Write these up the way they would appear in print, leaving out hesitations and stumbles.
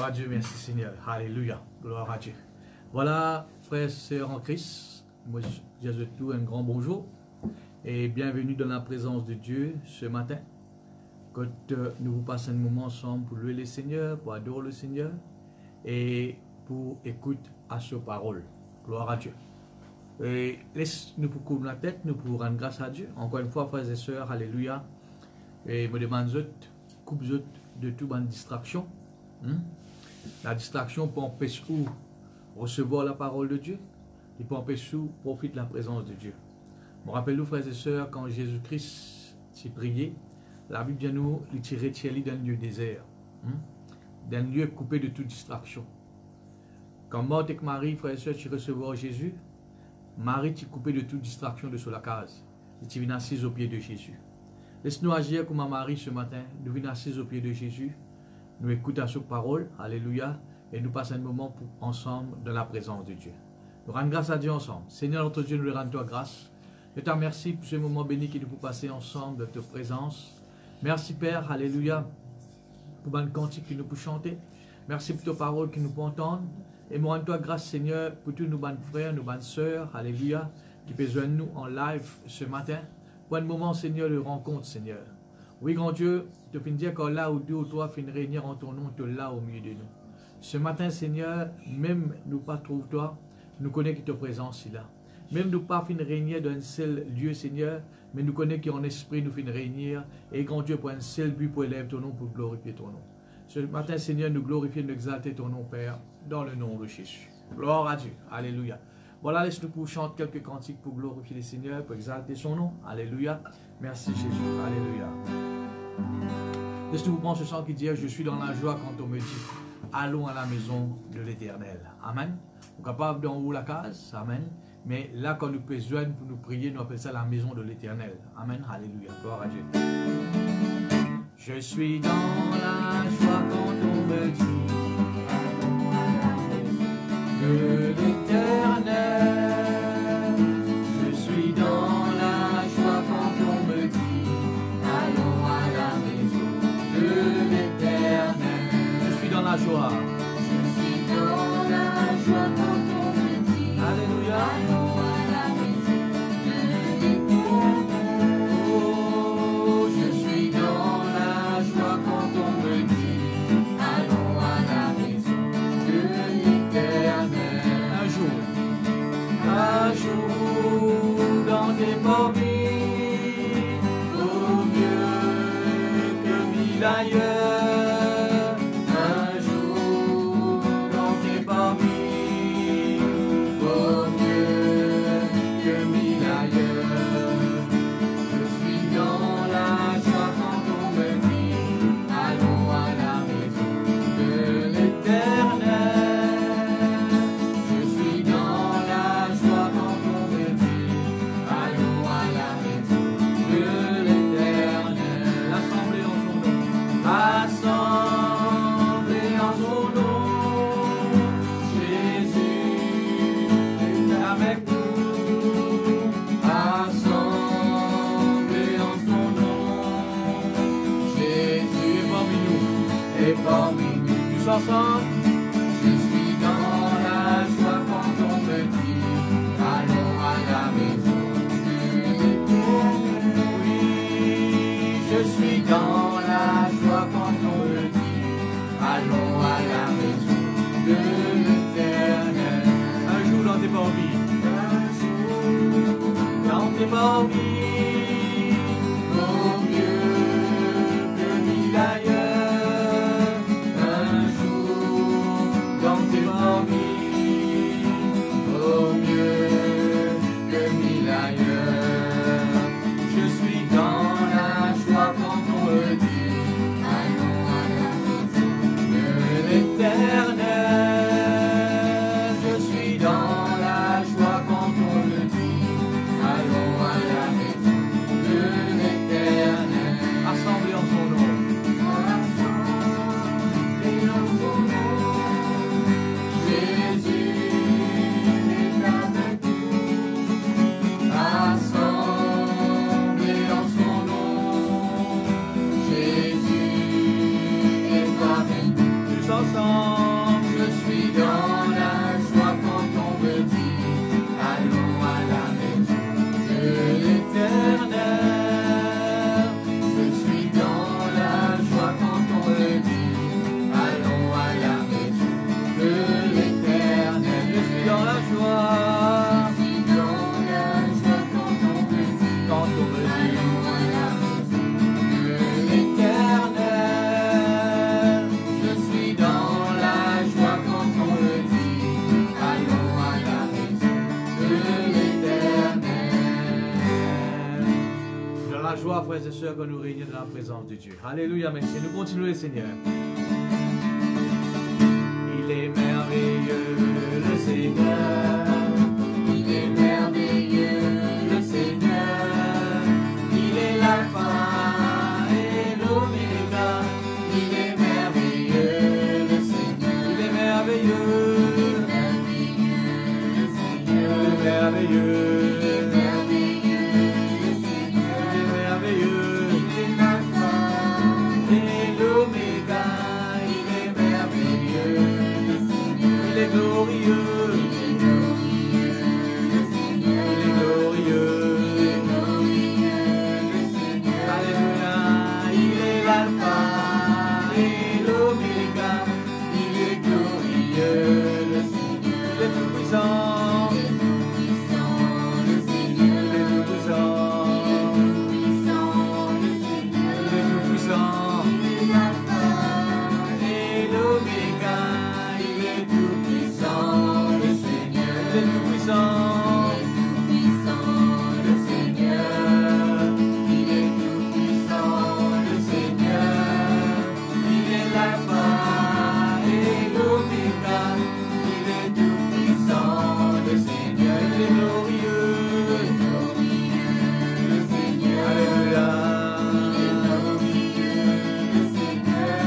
Gloire à Dieu, merci Seigneur. Alléluia. Gloire à Dieu. Voilà, frères et sœurs en Christ, moi je vous souhaite un grand bonjour et bienvenue dans la présence de Dieu ce matin. Quand nous vous passons un moment ensemble pour louer le Seigneur, pour adorer le Seigneur et pour écouter à ses paroles. Gloire à Dieu. Et laisse-nous pour couvrir la tête, nous pour rendre grâce à Dieu. Encore une fois, frères et sœurs, alléluia. Et me demande coupe de toute bonne distraction. La distraction peut empêcher ou recevoir la parole de Dieu. Il peut empêcher ou profiter de la présence de Dieu. Je me rappelle, nous, frères et sœurs, quand Jésus-Christ s'est prié, la Bible dit nous, il tirait Thierry dans un lieu désert, d'un lieu coupé de toute distraction. Quand Marthe et Marie, frères et sœurs, tu recevoir Jésus, Marie t'est coupée de toute distraction de sur la case. Et tu viens assise au pied de Jésus. Laisse-nous agir comme Marie ce matin. Nous venons assise au pied de Jésus. Nous écoutons sa parole. Alléluia. Et nous passons un moment ensemble dans la présence de Dieu. Nous rendons grâce à Dieu ensemble. Seigneur notre Dieu, nous lui rendons toi grâce. Je te remercie pour ce moment béni que nous pouvons passer ensemble de ta présence. Merci Père. Alléluia. Pour le cantique que nous pouvons chanter. Merci pour ta parole que nous pouvons entendre. Et nous rendons toi grâce Seigneur pour tous nos bons frères, nos bonnes sœurs. Alléluia. Qui besoin de nous en live ce matin. Pour un moment, Seigneur, de rencontre, Seigneur. Oui, grand Dieu, tu finis dire que là où deux ou trois finissent réunir en ton nom, tu es là au milieu de nous. Ce matin, Seigneur, même nous pas trouve toi, nous connaissons que ta présence est là. Même nous pas finissent réunir dans un seul lieu, Seigneur, mais nous connaissons qu'en esprit nous finissons réunir. Et grand Dieu, pour un seul but, pour élever ton nom, pour glorifier ton nom. Ce matin, Seigneur, nous glorifions, nous exalter ton nom, Père, dans le nom de Jésus. Gloire à Dieu. Alléluia. Voilà, laisse-nous pour chanter quelques cantiques pour glorifier le Seigneur, pour exalter son nom. Alléluia. Merci Jésus. Alléluia. Laisse-nous prendre ce chant qui dit « Je suis dans la joie quand on me dit « Allons à la maison de l'Éternel ». Amen. On est capable d'en haut la case. Amen. Mais là, quand nous besoin pour nous prier, nous appelons ça la maison de l'Éternel. Amen. Alléluia. Gloire à Dieu. Je suis dans la joie quand on me dit de l'Éternel, je suis dans la joie quand on me dit allons à la maison de l'Éternel. Je suis dans la joie. Je suis dans la joie quand on me dit alléluia. Allons à la maison de l'Éternel. Oh, je suis dans la joie quand on me dit allons à la maison de l'Éternel. Un jour dans tes portes, vaut mieux que mille ailleurs. Un jour dans tes portes, vaut mieux que mille ailleurs. Je suis dans la joie quand on me dit allons à la maison de l'Éternel. Ensemble. Je suis dans la joie quand on me dit allons à la maison de l'Éternel. Oui, je suis dans la joie quand on me dit allons à la maison de l'Éternel. Un jour dans tes parvis, un jour dans tes parvis, vaut mieux que mille ailleurs. Au mieux que mille ailleurs. Je suis dans la joie quand on me dit allons à la maison de l'Éternel. Je suis dans la joie quand on me dit allons à la maison. gloire, frères et sœurs, que nous réunions dans la présence de Dieu. Alléluia, merci. Nous continuons, le Seigneur. Il est merveilleux, le Seigneur. Il est merveilleux, le Seigneur. Il est l'alpha et l'oméga. Il est merveilleux, le Seigneur. Il est merveilleux. Il est merveilleux, le Seigneur. Il est merveilleux. Glorieux, il est glorieux, le Seigneur. Il est glorieux, le Seigneur. Alléluia, il est l'alpha et l'oméga. Il est glorieux, le Seigneur. Il est tout puissant, le Seigneur. Il est tout puissant, le Seigneur. Il est tout puissant, il est l'alpha et l'oméga. Il est tout puissant, le Seigneur. Il est tout puissant, le Seigneur. Il est l'alpha et l'oméga. Il est tout puissant, le Seigneur. Il est glorieux, le Seigneur. Alléluia. Il est glorieux, le Seigneur.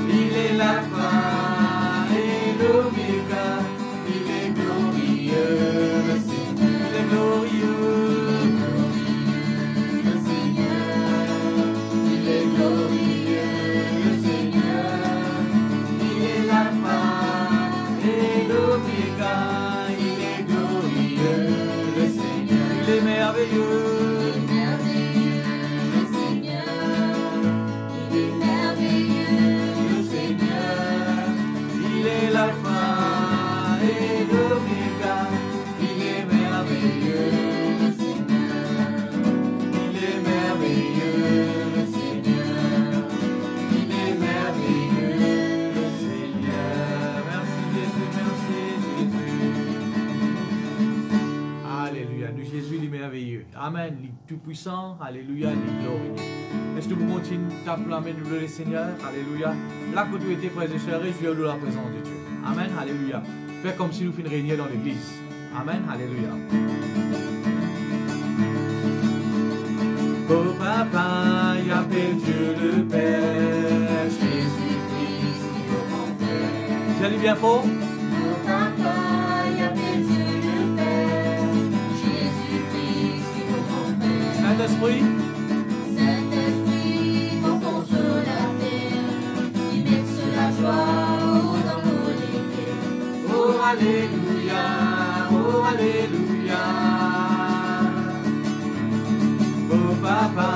Il est l'alpha et l'oméga. Il est glorieux, le Seigneur. Il est glorieux, le Seigneur. Il est glorieux, le Seigneur. Il est l'alpha et l'oméga. Il est glorieux, le Seigneur. Il est merveilleux. Le Seigneur. Il est merveilleux, le Seigneur. Il est l'alpha et l'oméga. Il est merveilleux, le Seigneur. Il est merveilleux, le Seigneur. Il est merveilleux, le Seigneur. Merci Jésus, merci Jésus. Alléluia, nous Jésus il est merveilleux. Amen, il est tout puissant. Alléluia, il est glorieux. Est-ce que vous continuez d'acclamer le Seigneur? Alléluia. La côté, frères et sœurs, réjouir de la présence de Dieu. Amen, alléluia. Faites comme si nous finions réunion dans l'église. Amen, alléluia. Oh papa, il appelle Dieu le Père, Jésus-Christ, mon frère. Vous allez bien fort? Oh papa, il appelle Dieu le Père, Jésus-Christ, mon frère. Saint-Esprit. Saint-Esprit, mon consolateur, qui verse la joie dans nos lèvres. Oh alléluia, oh alléluia. Oh papa,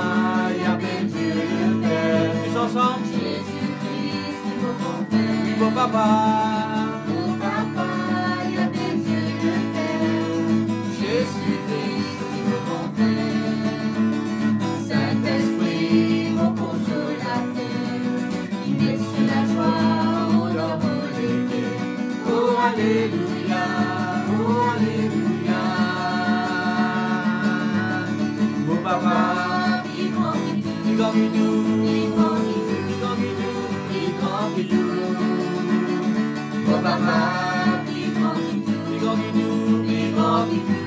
il appelle Dieu le Père. Tous ensemble. Jésus-Christ, mon Père. Oh papa. Oh papa, il appelle Dieu le Père. Jésus-Christ, mon Père. Saint-Esprit, mon consolateur, qui verse la joie dans mon cœur. Oh alléluia, oh alléluia. Oh papa, il grandit tout, il grandit tout, il grandit tout, il grandit tout, il grandit tout. Oh papa, il grandit tout, il grandit tout, il grandit tout,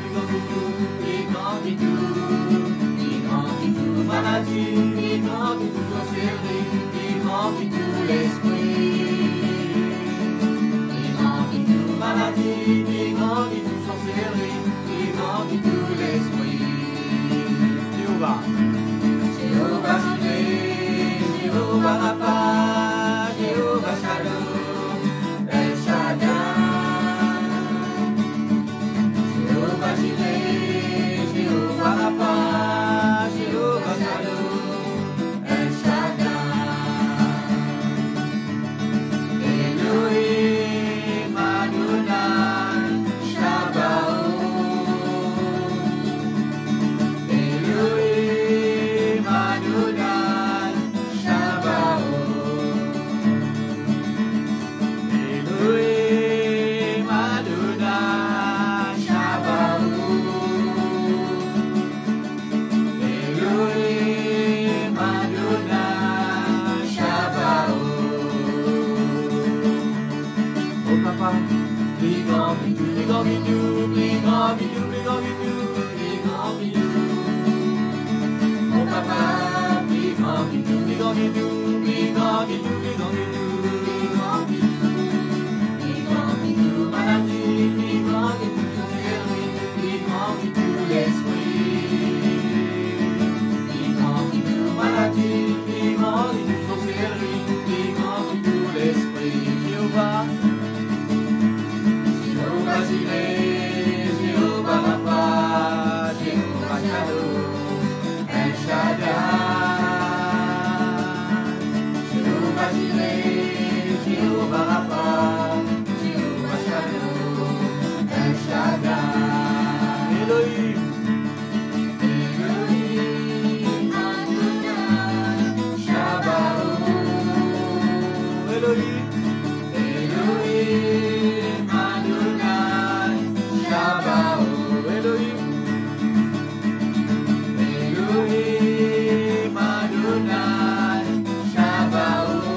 il grandit tout, il grandit tout, maladie, il grandit tout sorcellerie, il grandit tout l'esprit. Il grandit tout maladie, il grandit tout sorcellerie, il grandit tout l'esprit. Jéhovah, Jéhovah Jireh, Jéhovah Rapha, Jéhovah Shalom, El Shaddai. Jéhovah Jireh, Jéhovah Rapha, Jéhovah Shalom, El Shaddai. Elohim Adonai. grand vidou, plus grand vidou, plus grand vidou, plus grand vidou. Mon papa, plus grand vidou, plus grand vidou, plus grand vidou, plus grand vidou, plus grand vidou, plus grand vidou, maladie, plus grand vidou, plus grand vidou, l'esprit, plus grand vidou, maladie, plus grand vidou, sorcellerie, plus grand vidou, l'esprit, Jéhovah. Jéhovah Jireh, Jéhovah Rapha, Jéhovah Shalom, El Shaddai. Jéhovah Jireh, Jéhovah Rapha, Jéhovah Shalom, El Shaddai. Elohim, Elohim, Adonai, Shabbaoth. Elohim, Elohim, Adonai, Shabbaoth. Elohim, Elohim, Adonai, Shabbaoth.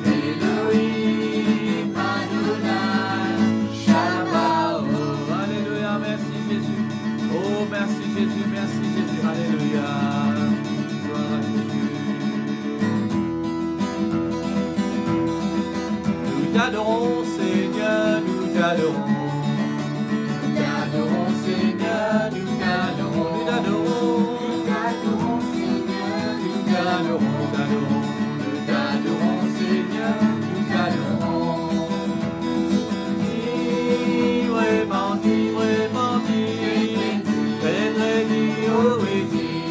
Elohim, Adonai, Shabbaoth. Alléluia, merci Jésus. Oh, merci Jésus, merci Jésus. Alléluia. Gloire à Jésus. Nous t'adorons, Seigneur, nous t'adorons. Nous t'adorons, Seigneur, nous t'adorons. Nous t'adorons, nous t'adorons, Seigneur, nous t'adorons. Nous t'adorons, nous t'adorons, Seigneur, nous t'adorons. Dis, vraiment, dis, vraiment, dis. Très, très, dis, oh oui, dis.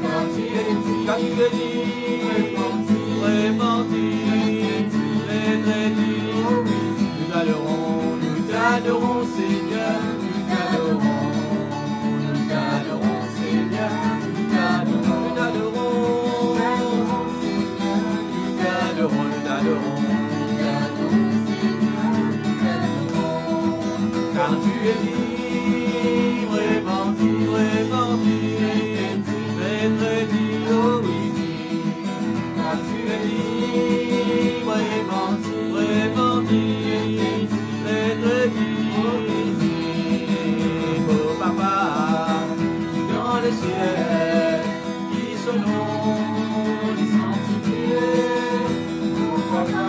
Quand tu es dit, quand tu es dit, vraiment, dis. Très, très, dis, oh oui, nous t'adorons, Seigneur, nous t'adorons. Nous t'adorons, Seigneur, nous t'adorons. Nous t'adorons, Seigneur, nous t'adorons. Nous t'adorons, Seigneur, nous t'adorons. Car tu es dit, vraiment dit, très, très dit, oh oui, dit. Car tu es dit, vraiment dit, très, très dit, oh papa, dans les ciels, qui son nom, les sanctifiés, oh papa,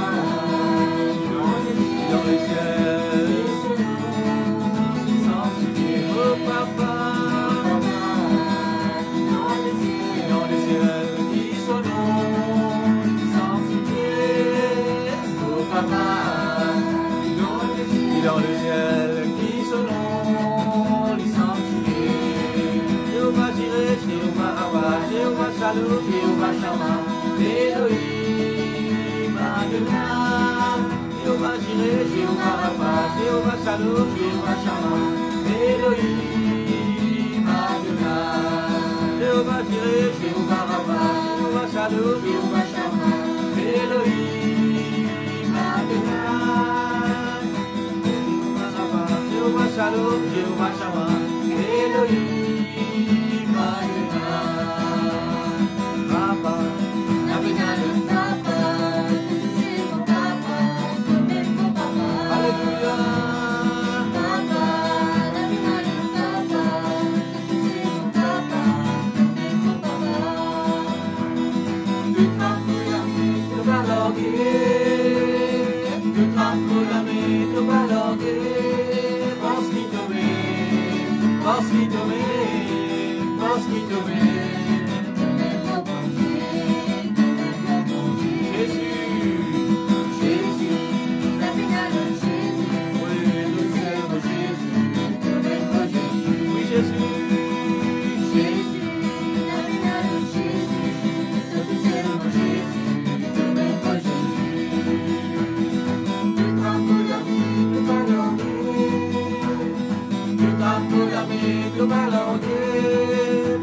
dans les ciels, qui son nom, les sanctifiés, oh papa, dans les ciels, qui son nom, les sanctifiés, oh papa, dans le ciel, qui son nom, les sanctifiés. Jéhovah Jireh, Jéhovah Rapha, Jéhovah Shalom, Jéhovah Shammah, Elohim, Adonai. Jéhovah Jireh, Jéhovah Rapha, Jéhovah Shalom, Jéhovah Shammah, Elohim, Adonai. Jéhovah Jireh, Jéhovah Rapha, Jéhovah Shalom, Jéhovah Shammah, Elohim, Adonai. Jéhovah Shalom, Jéhovah Shammah, Elohim, Adonai. Papa, Adonai, Papa, c'est mon papa, même mon papa. Alléluia. Papa, Adonai, Papa, c'est mon papa, même mon papa. Tu trappes la main, tu vas l'orgueil. Tu trappes la main, tu vas l'orgueil. Parce qu'il te met, parce qu'il te met, parce qu'il te met. Jésus, Jésus, la finale de Jésus. Oui, nous sommes Jésus, nous sommes Jésus. Oui, Jésus, Jésus, la finale de Jésus. Nous sommes Jésus, nous sommes Jésus. Tu trappes la vie, tu vas l'enlever. Tu trappes la vie, tu vas l'enlever.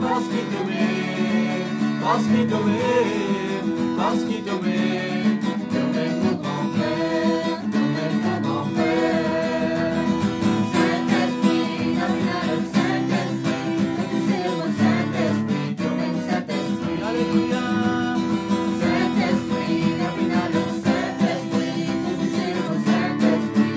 Parce qu'il te met, parce qu'il te met, parce qu'il te met. Tu m'aimes mon grand frère, tu m'aimes mon grand frère. Saint-Esprit, la finale, Saint-Esprit. Tu sais mon Saint-Esprit, tu m'aimes Saint-Esprit. Alléluia. Saint-Esprit, la finale, Saint-Esprit. Tu sais mon Saint-Esprit,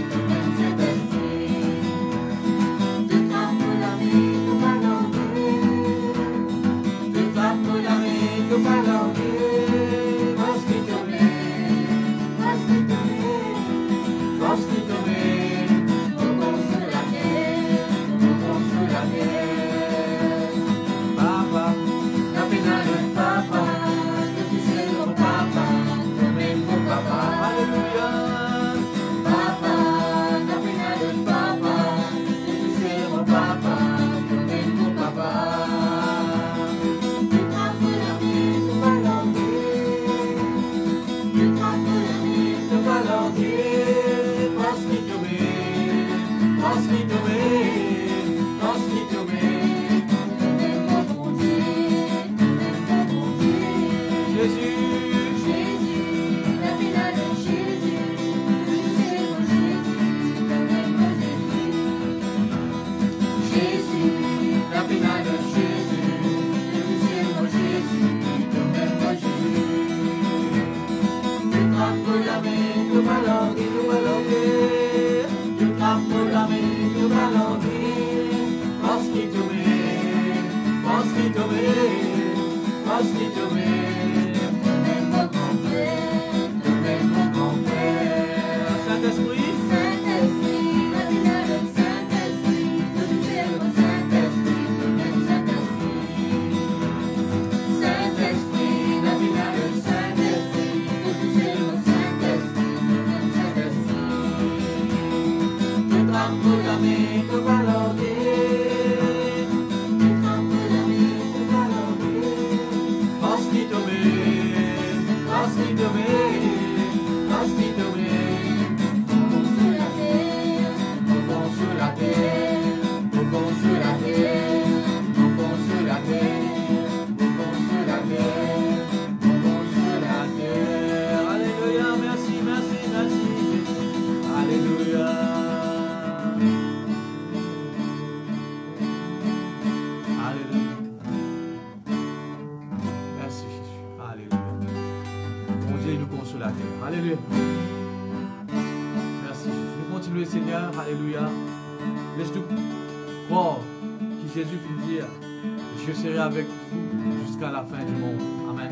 Je serai avec vous jusqu'à la fin du monde. Amen.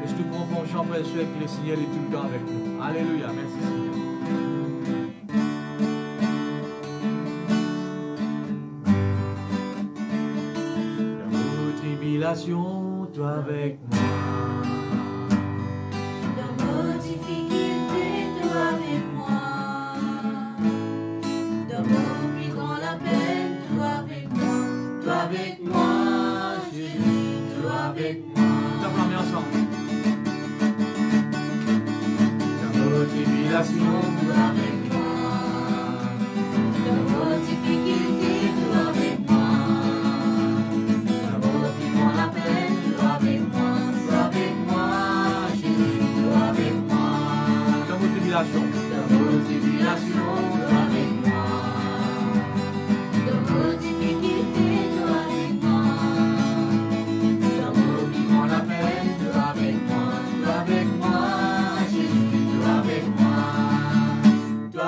Laisse-nous prendre conscience, frères et sœurs, que le Seigneur est tout le temps avec nous. Alléluia. Merci Seigneur. Dans vos tribulations, toi avec moi. Dans vos difficultés, toi avec moi. Dans vos plus grands la peine, toi avec moi. Toi avec moi. Avec moi. T'acclamez ensemble. Dans vos tribulations, toi avec moi. Dans vos difficultés, toi avec moi. Dans vos plus grands la peine, toi avec moi. Toi avec moi, Jésus, toi avec moi. Dans vos tribulations, toi avec moi. Dans vos difficultés, toi avec moi.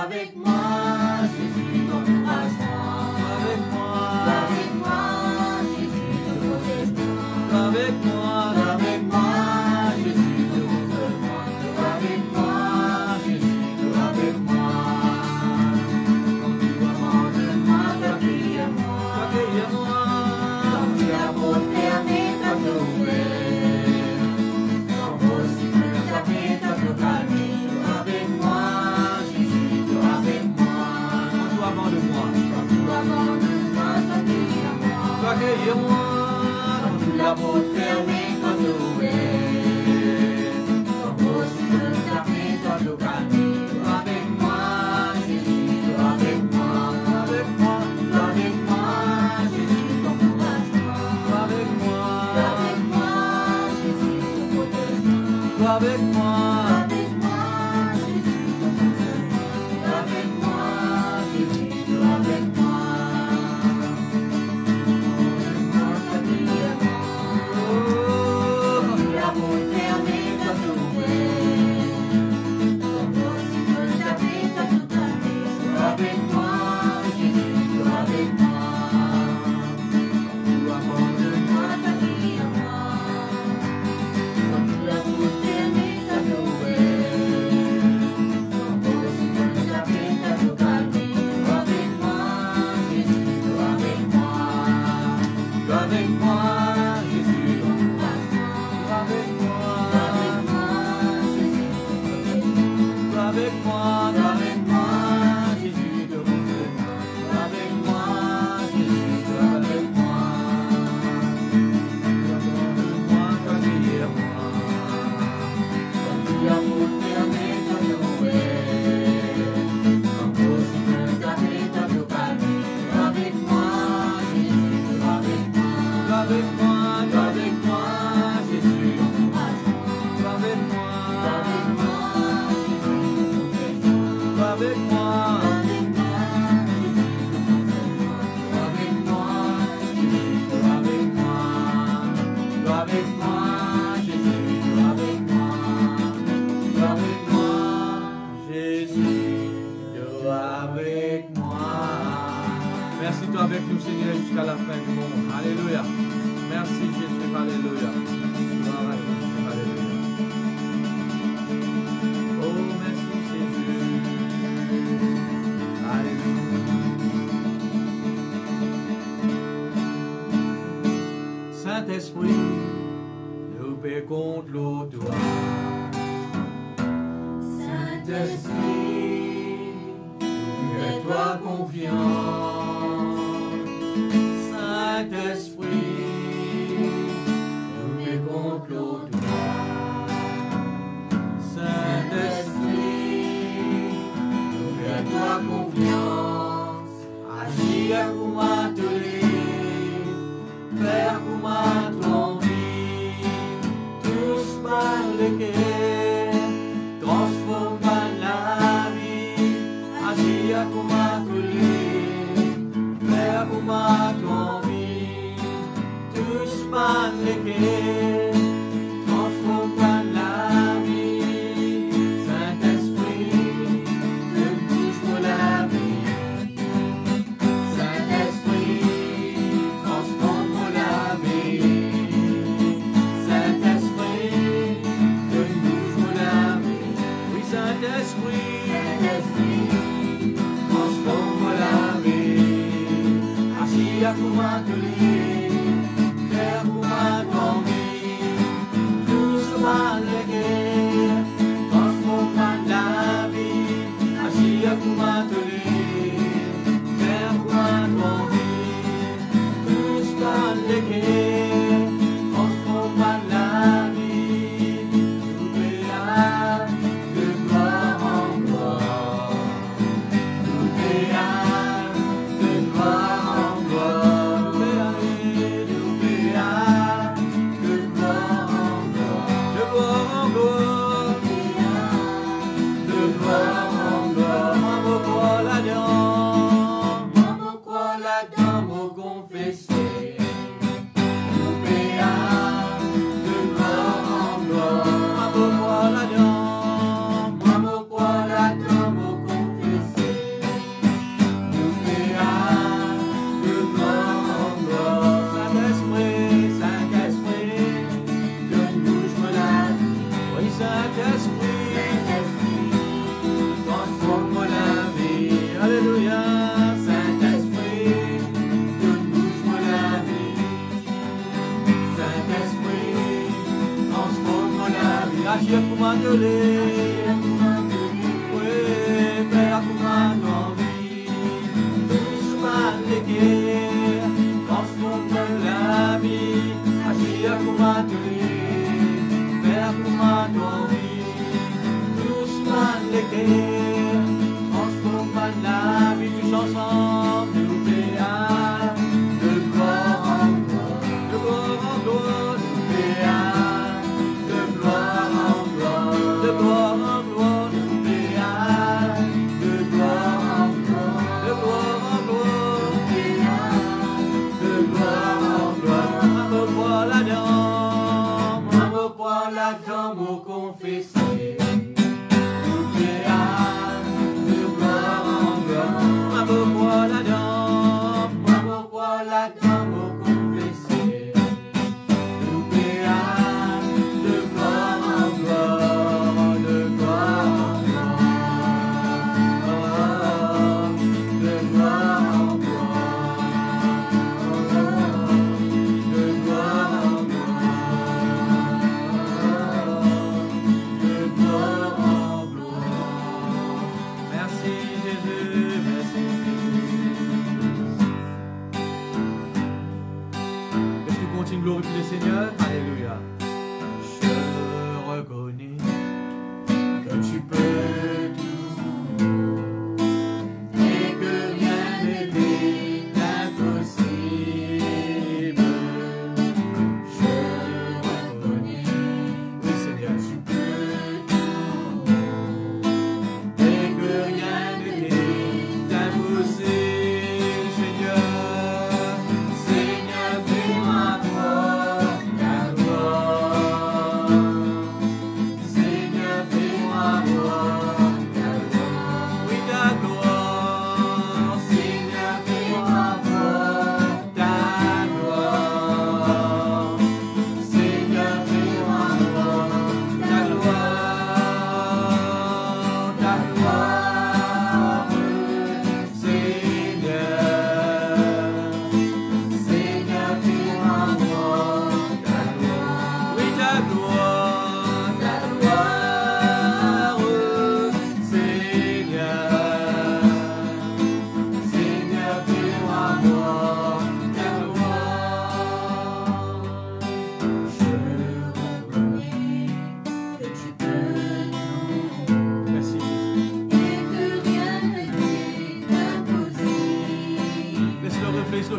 Avec moi, Jésus, encourage-moi. avec moi, Avec moi, Jésus, protège-moi. avec moi, Jésus, console-moi. Avec moi, Jésus, avec moi. Quand tu abandonnes-moi, toi cueille-moi. Quand tu as beau fermer, toi t'ouvrir. Quand aussi peut taper, toi te calmer. Avec moi. Accueille-moi, quand la porte fermée, quand ouvert, quand possible de taper, quand te calmer. Avec moi, Jésus, avec moi, avec moi, Jésus, encourage-moi. avec moi, Jésus, protège-moi. avec moi, Jésus, console-moi. Avec moi, Jésus, avec moi. avec moi. Merci toi avec nous, Seigneur, jusqu'à la fin du monde. Alléluia. Merci Jésus. Alléluia. Gloire à Jésus. Alléluia. Oh, merci Jésus. Alléluia. Saint-Esprit, nous péchons contre l'autre. Saint-Esprit, fais-toi confiance. Saint-Esprit, nous péchons contre l'autre. Saint-Esprit, fais-toi confiance. Agis pour m'atteler, faire pour ma vie, tous par le cœur, transforme la vie. Agis pour m'atteler, faire pour ma vie, tous par le cœur, transforme la vie. Saint-Esprit, ne bouge pour la vie. Saint-Esprit, transforme la vie. Saint-Esprit, ne bouge pour la vie. Oui, Saint-Esprit, transforme la vie. Agis à pour m'atteler, faire pour ma vie, tous par le cœur, transforme la vie. Agis à pour m'atteler, faire pour ma vie, tous par le cœur, transforme la vie. Nous verrons de gloire en gloire. Nous verrons de gloire en gloire. Nous verrons de gloire en gloire. De gloire en gloire. De gloire en gloire. Maman, quoi là-dedans? Maman, quoi là-dedans? Mon confessé. Nous verrons de gloire en gloire. Maman, quoi là-dedans? Maman, quoi là-dedans? Mon confessé. Nous verrons de gloire en gloire. Saint-Esprit, Saint-Esprit, donne-nous la vie. Oui, Saint-Esprit, transforme la vie. Alléluia. Saint-Esprit, donne-nous la vie. Saint-Esprit, transforme la vie. Agir pour m'atteler. Oui, faire pour ma vie. Tous par les guerres, transforme la vie. Agir pour m'atteler, faire pour ma vie. Tous par les guerres, transforme la vie. Tous ensemble, nous verrons de gloire en gloire. De gloire en gloire, nous verrons de gloire en gloire. De gloire en gloire, nous verrons de gloire en gloire. De gloire en gloire, nous verrons de gloire en gloire. Maman, quoi là-dedans? Maman, quoi là-dedans? Mon confessé. Nous verrons de gloire en gloire. Maman, quoi là-dedans? Maman, quoi là-dedans? Mon confessé. Nous verrons de gloire en gloire. De gloire en gloire. De gloire en gloire. De gloire en gloire. De gloire en gloire. Merci Jésus, merci Jésus. Est-ce que tu continues de glorifier le Seigneur? Alléluia. Je reconnais que tu peux tout et que rien n'est impossible. Je reconnais, oui Seigneur, tu peux tout et que rien n'est impossible. Seigneur, Seigneur, fais-moi voir ta gloire. Seigneur, fais-moi voir ta gloire. Oui, ta gloire.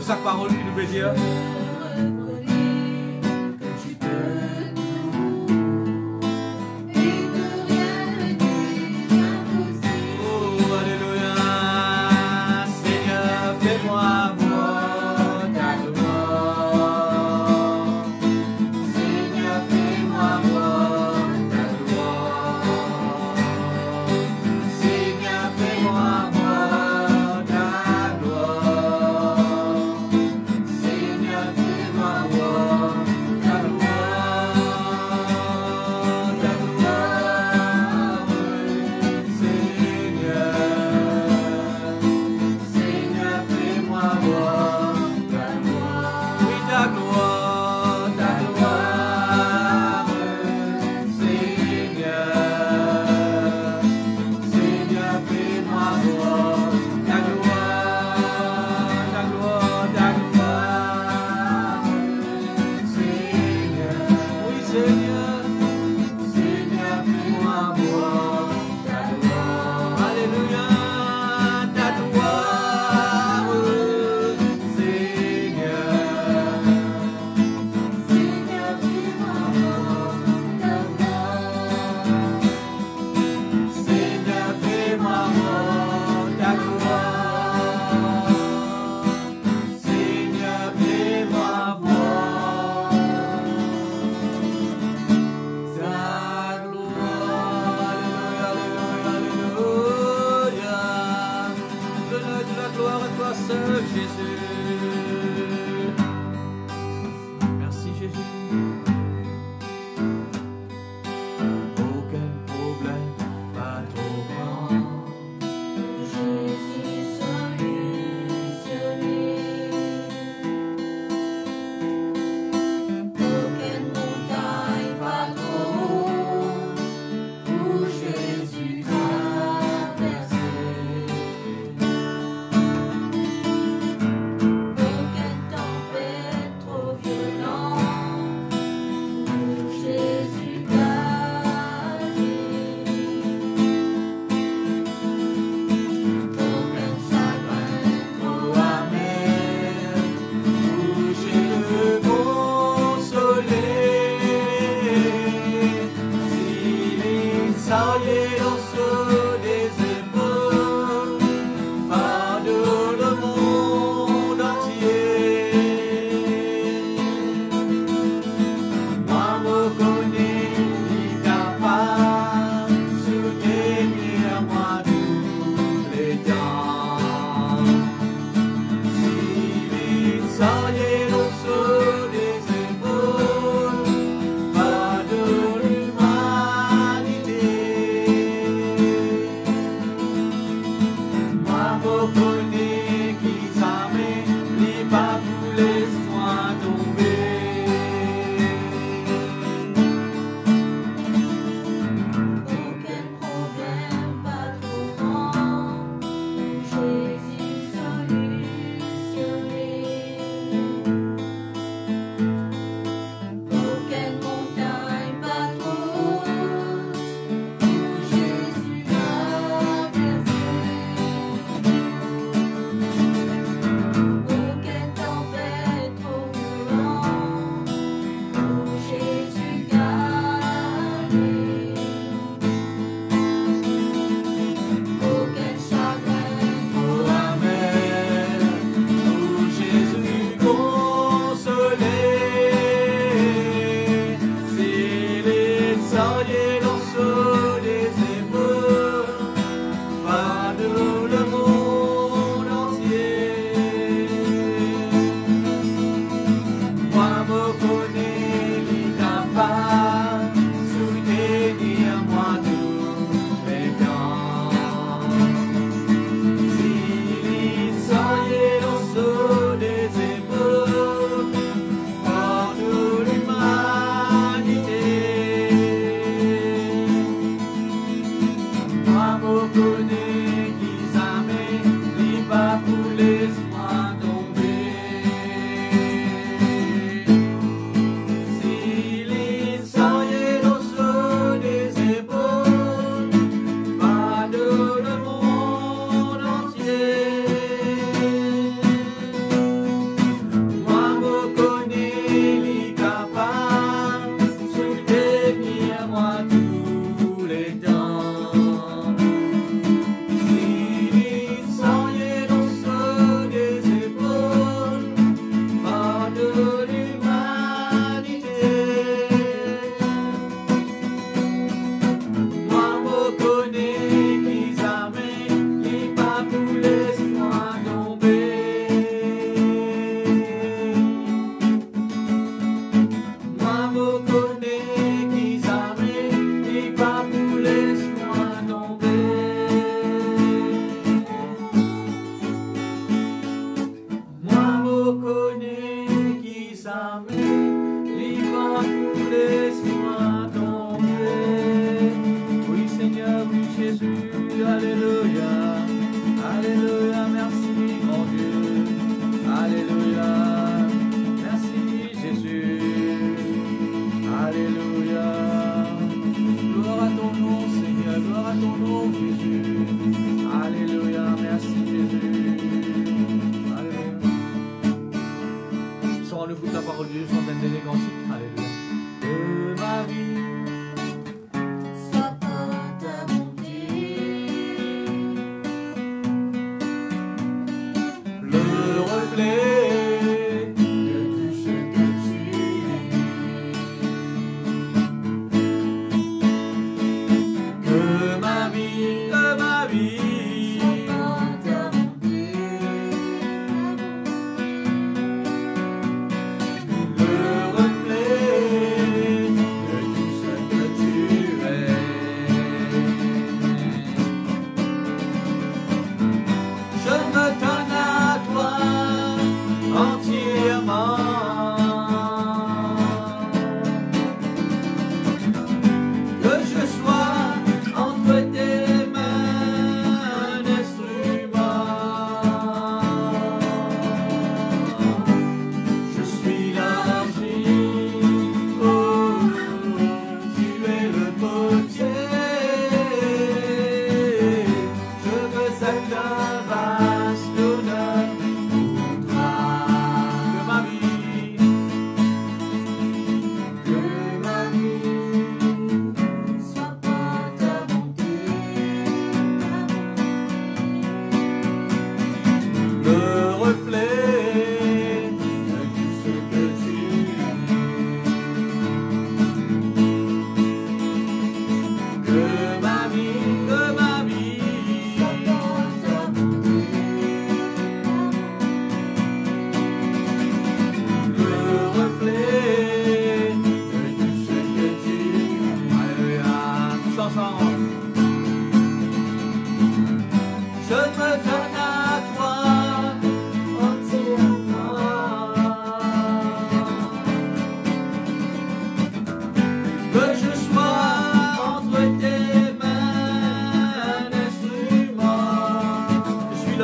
sur chaque parole qui nous veut dire.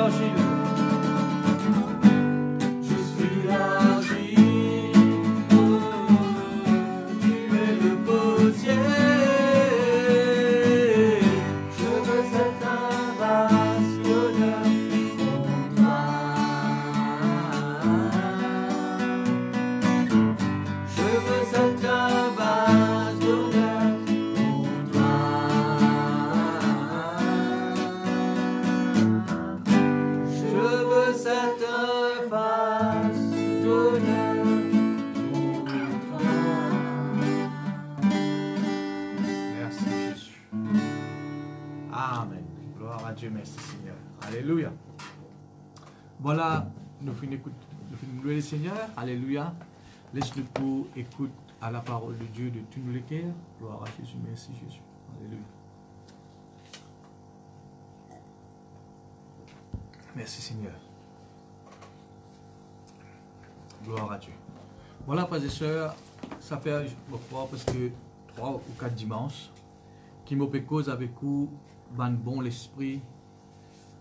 l'argile. Je suis l'argile. Tu es le potier. Je veux être un vase d'honneur pour toi. Je veux être un vase d'honneur pour toi. Je veux être un vase d'honneur pour toi. Merci Jésus. Amen. Gloire à Dieu, merci Seigneur. Alléluia. Voilà, nous finissons louer le Seigneur. Alléluia. Laisse-nous pour écoute à la parole de Dieu de tout nous les cœurs. Gloire à Jésus, merci Jésus. Alléluia. Merci Seigneur. Gloire à Dieu. Voilà, frères et sœurs, ça fait, je crois, parce que 3 ou 4 dimanches, qui me cause avec vous, ban bon l'esprit,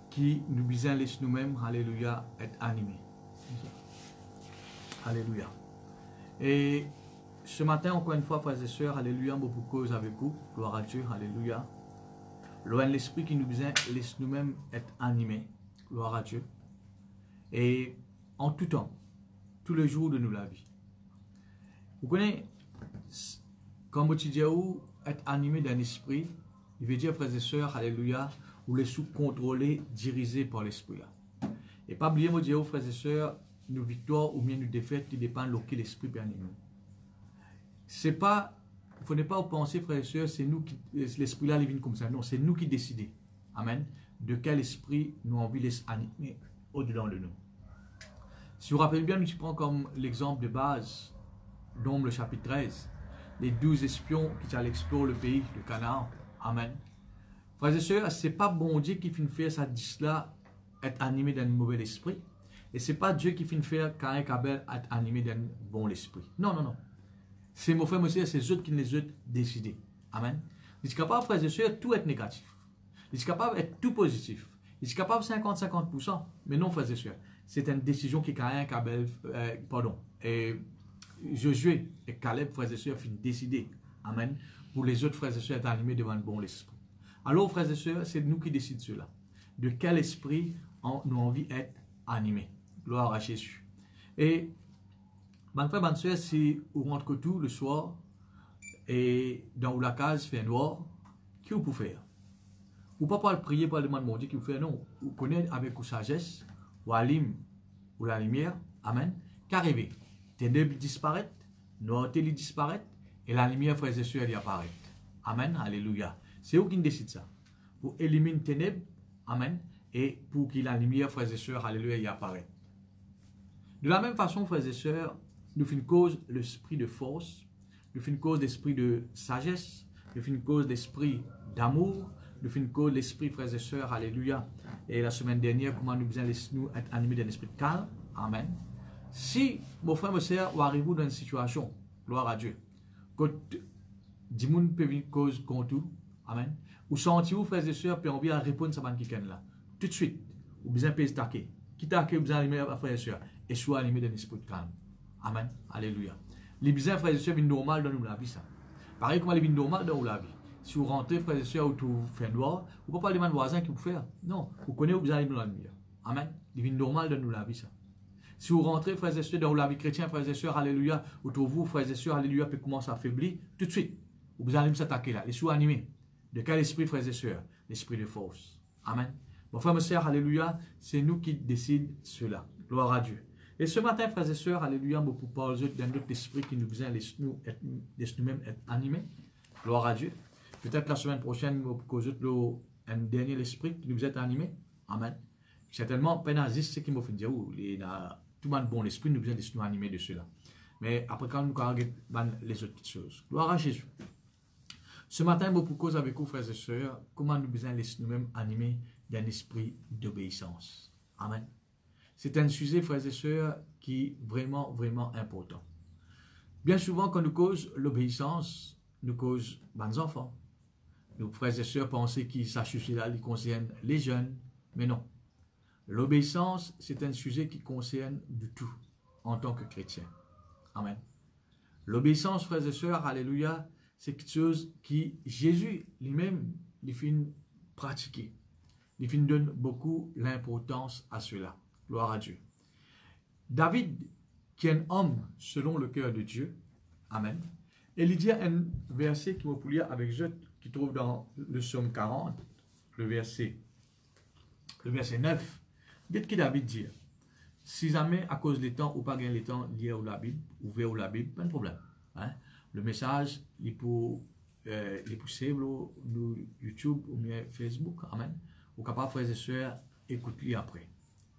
qui nous bisons laisse nous-mêmes, alléluia, être animés. Alléluia. Et ce matin, encore une fois, frères et sœurs, alléluia, me cause avec vous, gloire à Dieu, alléluia. Loin l'esprit qui nous bisons laisse nous-mêmes être animés, gloire à Dieu. Et en tout temps, tous les jours de nous la vie. Vous connaissez, comme tu dis, être animé d'un esprit, il veut dire, frères et sœurs, alléluia, ou les sous-contrôlés, dirigés par l'esprit là. Et pas oublier, moi, dire, frères et sœurs, nos victoires ou bien nos défaites qui dépendent de ce que l'esprit peut animer. C'est pas, il ne faut pas penser, frères et sœurs, c'est nous qui, l'esprit là, il vient comme ça. Non, c'est nous qui décidons. Amen. De quel esprit nous avons envie de laisser animer au-dedans de nous. Si vous vous rappelez bien, nous prenons comme l'exemple de base, Nombre le chapitre 13, les 12 espions qui allaient explorer le pays de Canaan. Amen. Frères et sœurs, ce n'est pas bon Dieu qui finit faire ça, dit cela, être animé d'un mauvais esprit. Et ce n'est pas Dieu qui finit faire Caïn Abel être animé d'un bon esprit. Non, non, non. C'est mon frère, monsieur, c'est eux qui les ont décidés. Amen. Ils sont capables, frères et sœurs, tout être négatif. Ils sont capables d'être tout positif. Ils sont capables 50-50%. Mais non, frères et sœurs. C'est une décision qui Caïn Abel, et Josué et Caleb, frères et sœurs, finissent décider. Amen. Pour les autres frères et sœurs être animés devant le bon esprit. Alors, frères et sœurs, c'est nous qui décidons cela. De quel esprit nous avons envie d'être animés. Gloire à Jésus. Et, mon frère, ma soeur, si vous rentrez tout le soir et dans la case fait noir, qui vous pouvez faire? Ou pas le prier, pas le demander mon Dieu qui vous fait, non. Vous connaissez avec la sagesse, ou allume, ou la lumière, amen, qu'arriver. Ténèbres disparaissent, noirté disparaît, et la lumière, frères et sœurs, elle apparaît. Amen, alléluia. C'est vous qui décidez ça. Pour éliminer les ténèbres, amen, et pour que la lumière, frères et sœurs, alléluia, y apparaît. De la même façon, frères et sœurs, nous faisons cause l'esprit de force, nous faisons cause l'esprit de sagesse, nous faisons cause l'esprit d'amour, nous faisons cause l'esprit, frères et sœurs, alléluia. Et la semaine dernière, comment nous faisons nous être animés d'un esprit de calme, amen. Si, mon frère, mon sœur, vous arrivez dans une situation, gloire à Dieu, quand 10 personnes peuvent venir cause contre tout, amen, ou sentez-vous, frères et sœurs, puis on vient répondre à ce qui là. Tout de suite, vous besoin de taquer. Qui taquer, vous besoin animer, frères et sœurs, et soit animé d'un esprit de calme. Amen, alléluia. Les besoins, frères et sœurs, viennent normal dans la vie, ça. Pareil comme les viennent normal dans la vie. Si vous rentrez, frères et sœurs, ou vous faites noir, vous ne pouvez pas demander aux voisins qui vous font. Non, vous connaissez, vous besoin dans la lumière. Amen, les viennent normal dans la vie, ça. Si vous rentrez, frères et sœurs, dans la vie chrétienne, frères et sœurs, alléluia, autour de vous, frères et sœurs, alléluia, puis commence à affaiblir, tout de suite, vous allez s'attaquer là. Les sous animés. De quel esprit, frères et sœurs? L'esprit de force. Amen. Mon frère, mes sœurs, alléluia, c'est nous qui décidons cela. Gloire à Dieu. Et ce matin, frères et sœurs, alléluia, pour parler d'un autre esprit qui nous besoin laisse nous-mêmes être animés. Gloire à Dieu. Peut-être la semaine prochaine, pour cause un dernier esprit qui nous besoin être animés. Amen. Certainement, pénaziste, c'est qui m'a fait dire, tout le monde bon esprit, nous besoin de nous animer de cela. Mais après, quand nous regardons les autres choses. Gloire à Jésus. Ce matin, pour cause avec vous, frères et sœurs, comment nous besoin laisser nous-mêmes animer d'un esprit d'obéissance. Amen. C'est un sujet, frères et sœurs, qui est vraiment, vraiment important. Bien souvent, quand nous cause l'obéissance, nous cause les enfants. Nos frères et sœurs pensent qu'ils s'achètent là, ils concernent les jeunes, mais non. L'obéissance, c'est un sujet qui concerne du tout en tant que chrétien. Amen. L'obéissance, frères et sœurs, alléluia, c'est quelque chose qui, Jésus lui-même, il fait pratiquer. Il fait donne beaucoup l'importance à cela. Gloire à Dieu. David, qui est un homme selon le cœur de Dieu, amen. Et il dit un verset qui me lire avec je, qui trouve dans le psaume 40, le verset 9. Dites que David dit, si jamais à cause des temps ou pas gagner les temps liés à la Bible, ouvert la Bible, pas de problème. Hein? Le message, il peut pousser sur YouTube ou bien Facebook, amen. Ou capable, frères et sœurs, écoutez après.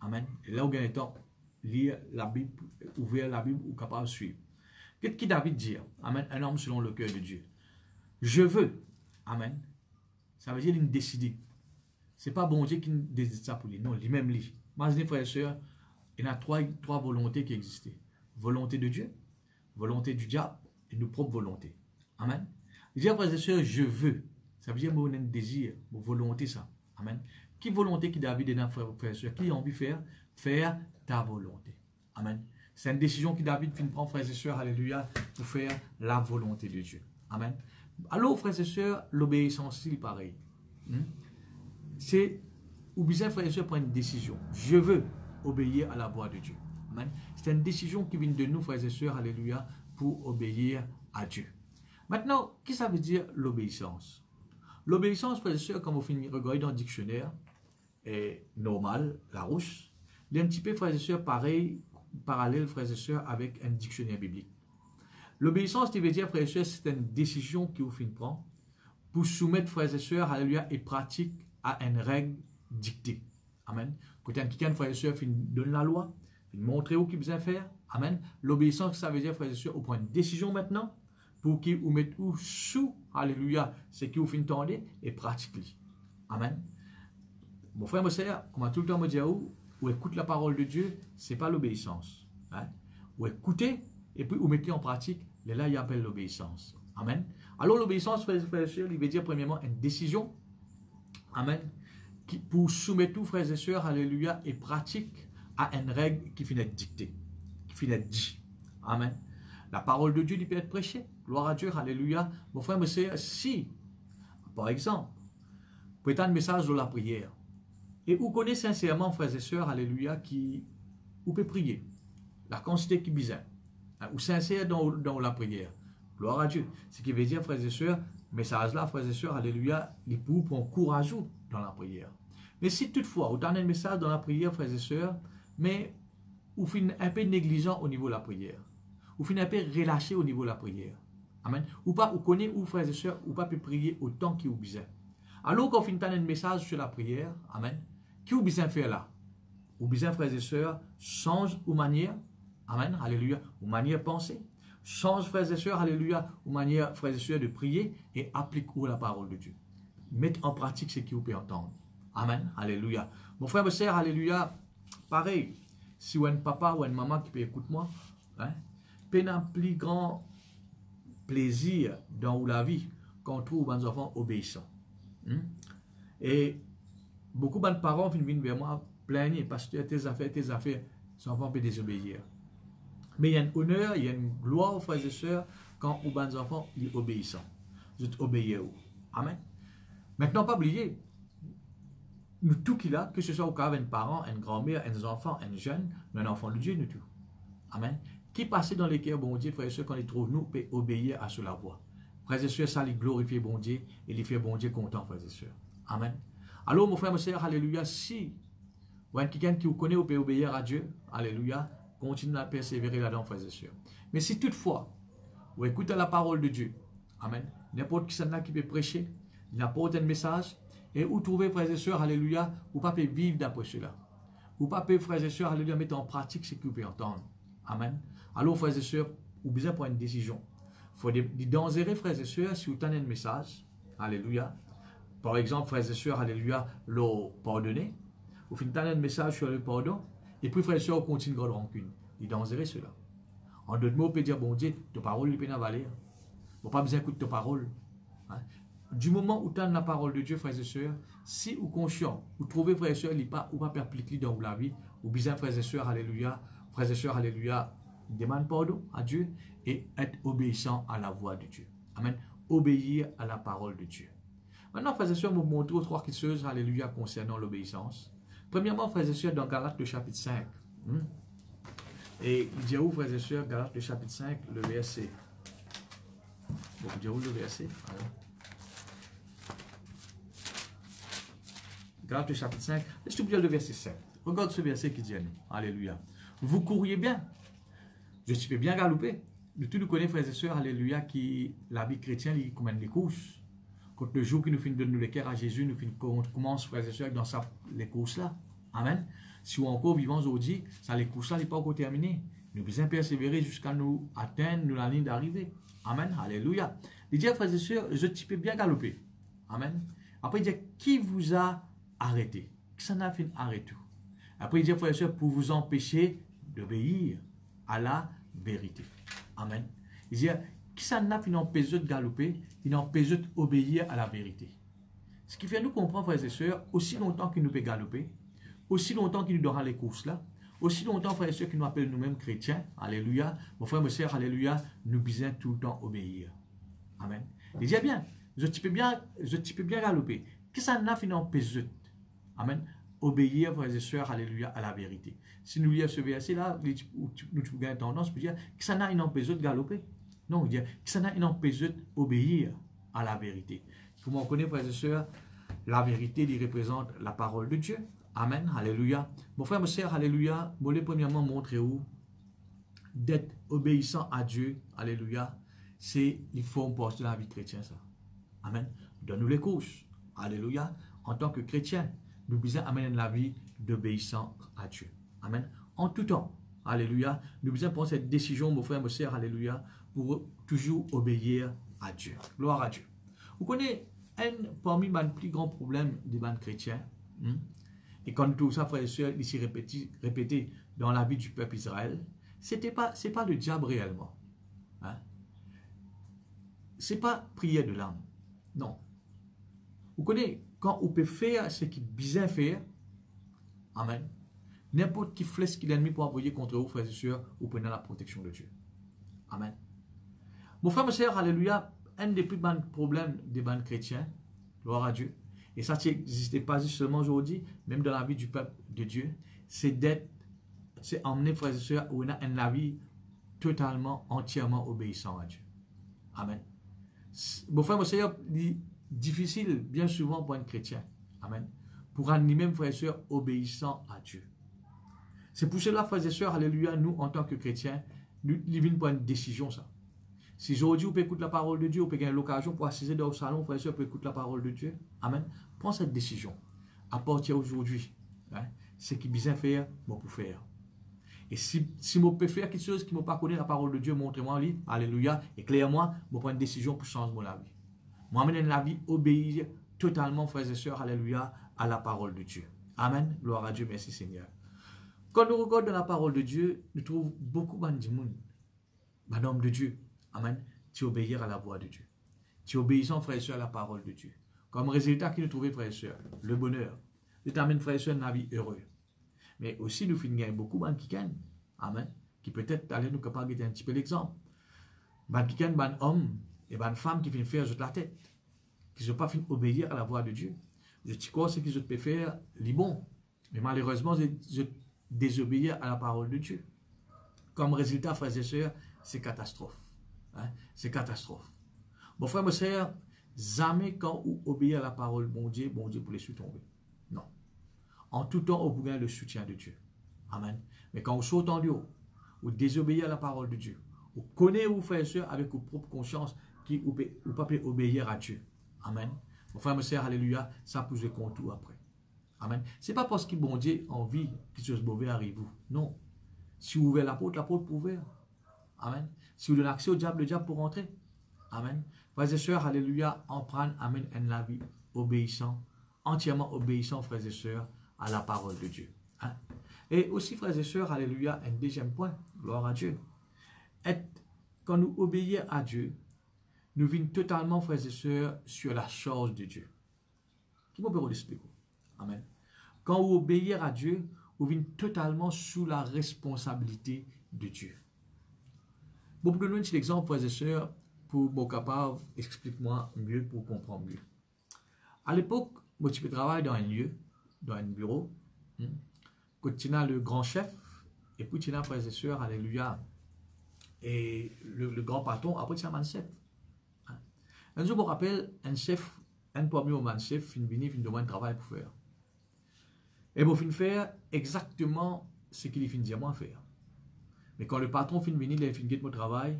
Amen. Et là où gagne le temps, lire la Bible, ouvrir la Bible ou capable de suivre. Qu'est-ce que David dit? Amen. Un homme selon le cœur de Dieu. Je veux. Amen. Ça veut dire qu'il décide. Ce n'est pas bon Dieu qui décide ça pour lui. Non, lui-même lui. Imaginez, frères et sœurs, il y a trois volontés qui existaient. Volonté de Dieu, volonté du diable et nos propres volontés. Amen. Il dit, frères et sœurs, je veux. Ça veut dire mon désir, mon volonté, ça. Amen. Qui volonté qui David est dans frères et sœurs? Qui a envie de faire? Faire ta volonté. Amen. C'est une décision que David prend, frères et sœurs, alléluia, pour faire la volonté de Dieu. Amen. Alors, frères et sœurs, l'obéissance, c'est pareil. C'est, ou bien, frères et sœurs, prendre une décision. Je veux obéir à la voix de Dieu. Amen. C'est une décision qui vient de nous, frères et sœurs, alléluia, pour obéir à Dieu. Maintenant, qu'est-ce que ça veut dire l'obéissance? L'obéissance, frères et sœurs, comme vous finissez regarder dans le dictionnaire, est normal, Larousse. Il y a un petit peu, frères et sœurs, pareil, parallèle, frères et sœurs, avec un dictionnaire biblique. L'obéissance, qui veut dire, frères et sœurs, c'est une décision qui vous prend pour soumettre, frères et sœurs, alléluia, et pratique à une règle dictée. Amen. Quand quelqu'un, frères et sœurs, donne la loi, montrer où qu'il besoin faire. Amen. L'obéissance, ça veut dire, frères et sœurs, on prend une décision maintenant pour qu'il vous mette où sous, alléluia, c'est qu'il vous fait entendre et pratique. Amen. Mon frère, mon sœur, on va tout le temps me dire ou écoute la parole de Dieu, ce n'est pas l'obéissance. Hein? Ou écoutez, et puis vous mettez en pratique, et là, il appelle l'obéissance. Amen. Alors, l'obéissance, frères et sœurs, il veut dire premièrement une décision. Amen. Qui, pour soumettre tout, frères et sœurs, alléluia, et pratique à une règle qui finit d'être dictée, qui finit d'être dit. Amen. La parole de Dieu, il peut être prêchée. Gloire à Dieu, alléluia. Mon frère, mon sœur, si, par exemple, vous pouvez un message de la prière, et vous connaissez sincèrement, frères et sœurs, alléluia, qui vous pouvez prier, la quantité qui est bizarre, ou sincère dans la prière. Gloire à Dieu. Ce qui veut dire, frères et sœurs, message là, frères et sœurs, alléluia, il peut vous prendre courage dans la prière. Mais si toutefois, vous donnez un message dans la prière, frères et sœurs, mais vous finissez un peu négligent au niveau de la prière, vous finissez un peu relâché au niveau de la prière. Amen. Ou pas, vous connaissez, ou frères et sœurs, ou pas peut prier autant qu'il vous besoin. Alors qu'on finit un message sur la prière, amen, qui vous besoin faire là? Vous besoin, frères et sœurs, change ou manière, amen, alléluia, ou manière de penser, change, frères et sœurs, alléluia, ou manière, frères et sœurs, de prier et applique la parole de Dieu. Mettez en pratique ce qui vous peut entendre. Amen, alléluia. Mon frère, ma sœur, alléluia, pareil, si vous avez un papa ou une maman qui peut écouter moi, hein, peut un plus grand plaisir dans la vie quand on trouve des enfants obéissants. Et beaucoup de parents viennent vers moi plaigner parce que tes affaires, les enfants peuvent désobéir. Mais il y a un honneur, il y a une gloire aux frères et sœurs quand les enfants sont obéissants. Vous êtes obéissants. Amen. Maintenant, pas oublier, nous tout qu'il a, que ce soit au cas d'un parent, une grand-mère, un enfant, un jeune, un enfant de Dieu, nous tout. Amen. Qui passe dans les cœurs, bon Dieu, frères et sœurs, quand il trouve nous, peut obéir à cela voix. Frères et sœurs, ça les glorifie, bon Dieu, et les fait bon Dieu content, frères et sœurs. Amen. Alors, mon frère, mon sœur, alléluia, si vous avez quelqu'un qui vous connaît, vous pouvez obéir à Dieu, alléluia, continuez à persévérer là-dedans, frères et sœurs. Mais si toutefois, vous écoutez la parole de Dieu, amen, n'importe qui s'en a qui peut prêcher, il apporte un message, et vous trouvez, frères et sœurs, alléluia, vous ne pouvez pas vivre d'après cela. Vous ne pouvez pas, frères et sœurs, alléluia, mettre en pratique ce que vous pouvez entendre. Amen. Alors, frères et sœurs, vous avez besoin de prendre une décision. Il faut des dangereux, frères et sœurs, si vous tenez un message, alléluia. Par exemple, frères et sœurs, alléluia, le pardonner. Vous finissez un message sur le pardon, et puis, frères et sœurs, on continue de grande rancune. Il est dangereux, cela. En d'autres mots, on peut dire, bon Dieu, ta parole, il peut en valer. Vous n'avez pas besoin d'écouter ta parole. Hein? du moment où tu as la parole de Dieu, frères et sœurs, si vous conscient, vous trouvez, frères et sœurs, il pas ou pas perpétuer dans la vie, ou bien, frères et sœurs, alléluia, demande pardon à Dieu et être obéissant à la voix de Dieu. Amen. Obéir à la parole de Dieu. Maintenant, frères et sœurs, vous montrer aux trois choses, alléluia, concernant l'obéissance. Premièrement, frères et sœurs, dans Galates, le chapitre 5. Et il dit où, frères et sœurs, Galates, le chapitre 5, le verset. Bon, il dit où le verset? Alors. Galates, le chapitre 5, laisse-moi dire le verset 7. Regarde ce verset qui dit, alléluia. Vous courriez bien. Je suis bien galopé. Tout nous connaît, frères et sœurs, alléluia, qui la vie chrétienne, il commande les courses. Quand le jour qui nous finit de nous le cœur à Jésus, nous commence, frères et sœurs, dans les courses-là. Amen. Si on est encore vivant aujourd'hui, ça, les courses-là n'est pas encore terminé. Nous devons persévérer jusqu'à nous atteindre la ligne d'arrivée. Amen. Alléluia. Il dit, frères et sœurs, je peux bien galoper. Amen. Après, il dit, qui vous a arrêté? Qui s'en a fait arrêter? Après, il dit, frères et sœurs, pour vous empêcher d'obéir à la vérité. Amen. Il dit, qui s'en a fait empêcher de galoper, il empêche d'obéir à la vérité. Ce qui fait nous comprendre, frères et sœurs, aussi longtemps qu'il nous peut galoper, aussi longtemps qu'il nous donnera les courses là, aussi longtemps, frères et sœurs, qui nous appellent nous-mêmes chrétiens, alléluia, mon frère, mes sœurs, alléluia, nous besoin tout le temps obéir. Amen. Il dit, bien, je peux bien galoper. Qui s'en a fait empêcher? Amen. Obéir, frères et sœurs, alléluia, à la vérité. Si nous lisons ce verset-là, nous avons tendance à dire que ça n'a une empêche de galoper. Non, il dit que ça n'a une empêche d'obéir à la vérité. Comme on connaît, frères et sœurs, la vérité, il représente la parole de Dieu. Amen, alléluia. Mon frère, ma sœur, alléluia, je voulais premièrement montrer où d'être obéissant à Dieu, alléluia, c'est il faut porter la vie chrétienne, ça. Amen. Donne-nous les courses, alléluia, en tant que chrétien. Nous devons amener la vie d'obéissant à Dieu. Amen. En tout temps. Alléluia. Nous devons prendre cette décision, mon frère, ma sœur, alléluia, pour toujours obéir à Dieu. Gloire à Dieu. Vous connaissez parmi les plus grands problèmes des bandes chrétiens, et quand tout ça, frères et sœurs, ici répété dans la vie du peuple Israël, ce n'est pas le diable réellement. Hein? Ce n'est pas prière de l'âme. Non. Vous connaissez, quand on peut faire ce qu'il bien faire, amen, n'importe qui flèche qu'il a mis pour envoyer contre vous, frères et sœurs, vous prenez la protection de Dieu. Amen. Mon frère, ma sœur, alléluia, un des plus grands problèmes des bandes chrétiens, gloire à Dieu, et ça n'existait pas seulement aujourd'hui, même dans la vie du peuple de Dieu, c'est emmener, frères et sœurs, où on a une vie totalement, entièrement obéissant à Dieu. Amen. Mon frère, ma sœur, difficile, bien souvent, pour un chrétien. Amen. Pour un même, frères et sœurs, obéissant à Dieu. C'est pour cela, frères et sœurs, alléluia, nous, en tant que chrétiens, nous vivons pour une décision, ça. Si aujourd'hui, vous pouvez écouter la parole de Dieu, vous pouvez gagner l'occasion pour assister dans le salon, frères et sœurs, pour écouter la parole de Dieu. Amen. Prends cette décision. À partir d'aujourd'hui, hein, ce qui est bien faire, moi, pour faire. Et si je peux faire quelque chose qui ne m'a pas connu la parole de Dieu, montrez-moi, alléluia, éclaire-moi, je prends une décision pour changer mon vie. Moi, amène la vie, obéir totalement, frères et sœurs, alléluia, à la parole de Dieu. Amen. Gloire à Dieu, merci Seigneur. Quand nous regardons la parole de Dieu, nous trouvons beaucoup d'hommes de Dieu. Amen. Tu obéir à la voix de Dieu. Tu obéissant, frères et sœurs, à la parole de Dieu. Comme résultat qui nous trouvons, frères et sœurs, le bonheur. Tu t'amènes, frères et sœurs, dans la vie heureuse. Mais aussi, nous finissons beaucoup de gens qui gagnent. Amen. Qui peut-être, allez nous capables de un petit peu l'exemple. Ban qui gagnent, ban hommes et ban femmes qui viennent faire la tête. Qui ne sont pas fin obéir à la voix de Dieu. Je dis quoi, ce qu'ils peuvent faire, les bons. Mais malheureusement, je désobéir à la parole de Dieu. Comme résultat, frères et sœurs, c'est catastrophe. Hein? C'est catastrophe. Mon frère, ma sœur, jamais quand vous obéissez à la parole, bon Dieu pour les tomber. Non. En tout temps, vous gagnez le soutien de Dieu. Amen. Mais quand vous sautez en Dieu, vous désobéissez à la parole de Dieu. Vous connaissez vos frères et sœurs avec vos propres consciences qui vous ne pouvez pas obéir à Dieu. Amen. Mon frère, ma sœur, alléluia, ça pose le contour après. Amen. Ce n'est pas parce que bon Dieu a envie que quelque chose de mauvais arrive vous. Non. Si vous ouvrez la porte peut ouvrir. Amen. Si vous donnez accès au diable, le diable peut rentrer. Amen. Frères et sœurs, alléluia, en prendre, amen, la vie obéissant, entièrement obéissant, frères et sœurs, à la parole de Dieu. Hein? Et aussi, frères et sœurs, alléluia, un deuxième point, gloire à Dieu. Quand nous obéissons à Dieu, nous vînes totalement, frères et sœurs, sur la chose de Dieu. Qui peut l'expliquer? Amen. Quand vous obéissez à Dieu, vous vînes totalement sous la responsabilité de Dieu. Bon, pour donner un petit exemple, frères et sœurs, pour être capable explique-moi mieux, pour comprendre mieux. À l'époque, moi, tu peux travailler dans un lieu, dans un bureau, quand tu as le grand chef, et puis tu as, frères et sœurs, alléluia, et le grand patron, après tu as un chef. Un jour, je me rappelle, un chef, un premier moment, chef, il vient, il demande un travail pour faire. Et il fin faire exactement ce qu'il fin dire moi faire. Mais quand le patron fin venir, il fin mon travail,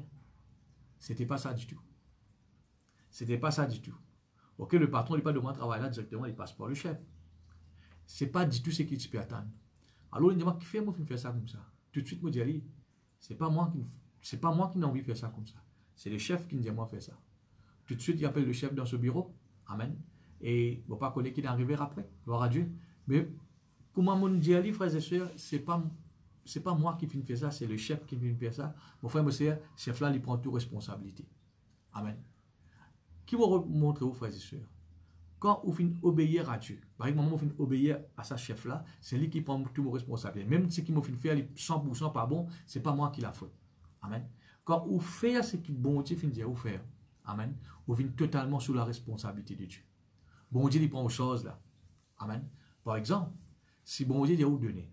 c'était pas ça du tout. C'était pas ça du tout. Ok, le patron il pas demandé travail là directement, il passe par le chef. C'est pas du tout ce qu'il peut attendre. Alors il me dit qui fait moi faire ça comme ça. Tout de suite moi dis c'est pas moi qui n'ai envie de faire ça comme ça. C'est le chef qui me dit moi faire ça. Tout de suite il appelle le chef dans ce bureau. Amen. Et il ne va pas connaître qu'il est arrivé après. Gloire à Dieu. Mais comment mon dit frères et sœurs, c'est pas moi qui viens faire ça, c'est le chef qui vient faire ça. Mon frère, mon sœur, chef là, il prend toute responsabilité. Amen. Qui va montrer aux frères et sœurs? Quand vous finissez obéir à Dieu, par exemple, vous finissez obéir à sa chef là, c'est lui qui prend toute responsabilité. Même ce qu'il m'a fait faire 100% pas bon, c'est pas moi qui l'a fait. Amen. Quand vous faites ce que bon Dieu finit de vous faire, amen, vous venez totalement sous la responsabilité de Dieu. Bon Dieu, il prend aux choses là. Amen. Par exemple, si bon Dieu dit vous donner,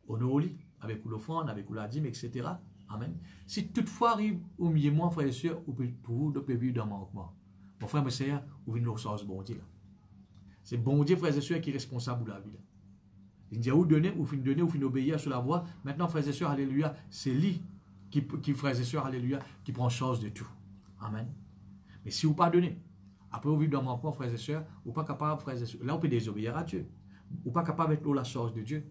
honorez avec l'offrande, avec la dîme, etc. Amen. Si toutefois arrive au milieu moi, frères et sœurs, vous pouvez vivre dans le manquement. Mon frère, mes sœurs, vous venez au sens bon Dieu là. C'est bon Dieu, frères et sœurs, qui est responsable de la vie là. Il dit vous donner, vous finissez donner, vous finissez obéir sur la voie. Maintenant, frères et sœurs, alléluia, c'est lui qui frères et sœurs, alléluia, qui prend charge de tout. Amen. Mais si vous pas donné, après vous vivez dans le manquement, frères et sœurs, vous pas capable, frères et sœurs, là vous pouvez désobéir à Dieu. Vous pas capable d'être la charge de Dieu.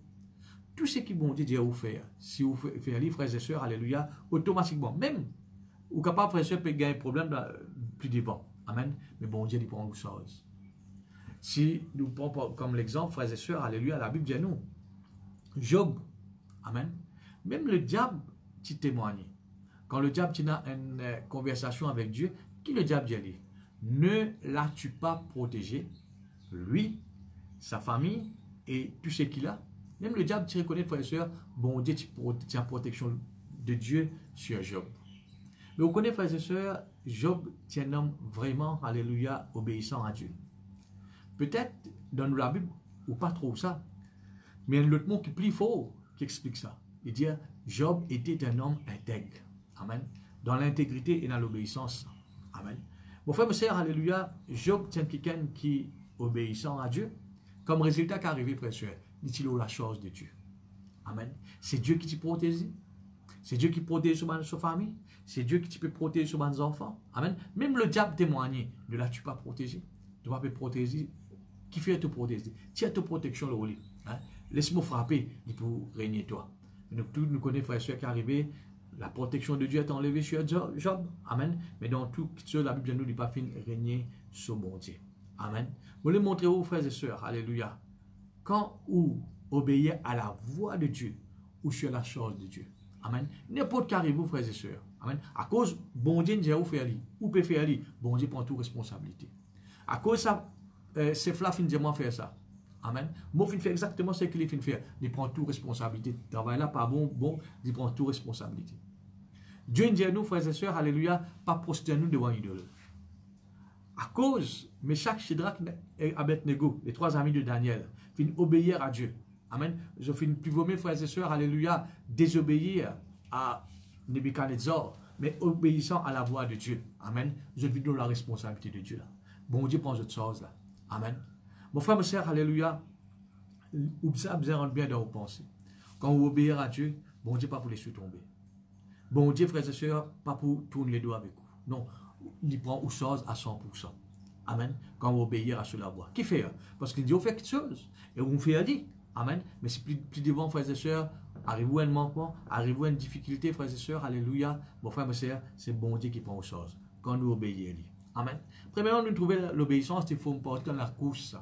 Tout ce qui bon Dieu dit à vous faire, si vous faites les frères et sœurs, alléluia, automatiquement, même, vous capable, frères et sœurs, peut gagner un problème plus devant. Amen. Mais bon Dieu, il prend vous charge. Si nous prenons comme l'exemple, frères et sœurs, alléluia, la Bible dit à nous, Job, amen, même le diable qui témoigne. Quand le diable a une conversation avec Dieu, qui le diable dit? Ne l'as-tu pas protégé, lui, sa famille et tout ce qu'il a? Même le diable, tu reconnais, frères et sœurs, bon Dieu, tu as protection de Dieu sur Job. Mais vous connaissez, frères et sœurs, Job est un homme vraiment, alléluia, obéissant à Dieu. Peut-être, dans la Bible, ou pas trop ça, mais il y a un autre mot qui est plus fort qui explique ça. Il dit, Job était un homme intègre. Amen. Dans l'intégrité et dans l'obéissance. Amen. Mon frère, mon sœur, alléluia, Job est quelqu'un qui est obéissant à Dieu. Comme résultat qui est arrivé, frère et sœur, il a la chose de Dieu. Amen. C'est Dieu qui te protège. C'est Dieu qui protège sa famille. C'est Dieu qui te peut protéger sur ses enfants. Amen. Même le diable témoigne de là, tu ne peux pas protéger. Tu ne peux pas protéger. Qui fait te protéger? Tu as ta protection, le lit. Hein? Laisse-moi frapper, il peut régner toi. Nous tous nous connaissons, frères et sœurs, qui est arrivé. La protection de Dieu est enlevée sur Job. Amen. Mais dans tout ce la Bible nous dit pas fin régner sur mon Dieu. Amen. Vous voulez montrer aux frères et sœurs, alléluia, quand vous obéissez à la voix de Dieu ou sur la chose de Dieu. Amen. N'importe qui arrive, vous, frères et sœurs. Amen. À cause, bon Dieu ne vous faire, ou peut faire, bon Dieu prend toute responsabilité. À cause ça, c'est là fin de moi faire ça. Amen. Moi, je fais exactement ce qu'il fait. Il prend toute responsabilité. Travail là, pas bon, il prend toute responsabilité. Dieu dit à nous, frères et sœurs, alléluia, pas prosterner nous devant l'idole. À cause, Meshach, Shadrach et Abednego, les trois amis de Daniel, fin obéir à Dieu. Amen. Je finis plus vomir, frères et sœurs, alléluia, désobéir à Nebuchadnezzar, mais obéissant à la voix de Dieu. Amen. Je vis dans la responsabilité de Dieu là. Bon Dieu prend cette chose là. Amen. Mon frère, mon sœur, alléluia, vous avez bien dans vos pensées. Quand vous obéissez à Dieu, bon Dieu pas pour laisser tomber. Bon Dieu, frères et sœurs, pas pour tourner les doigts avec vous. Non, il prend aux choses à 100%. Amen. Quand vous obéissez à cela voix. Qui fait? Parce qu'il dit, vous faites quelque chose. Et vous faites à dire. Amen. Mais c'est plus devant, frères et sœurs, arrivez-vous à un manquement, arrivez-vous à une difficulté, frères et sœurs, alléluia. Mon frère, mon sœur, c'est bon Dieu qui prend aux choses. Quand nous obéissons. Amen. Premièrement, nous trouvons l'obéissance, il faut porter dans la course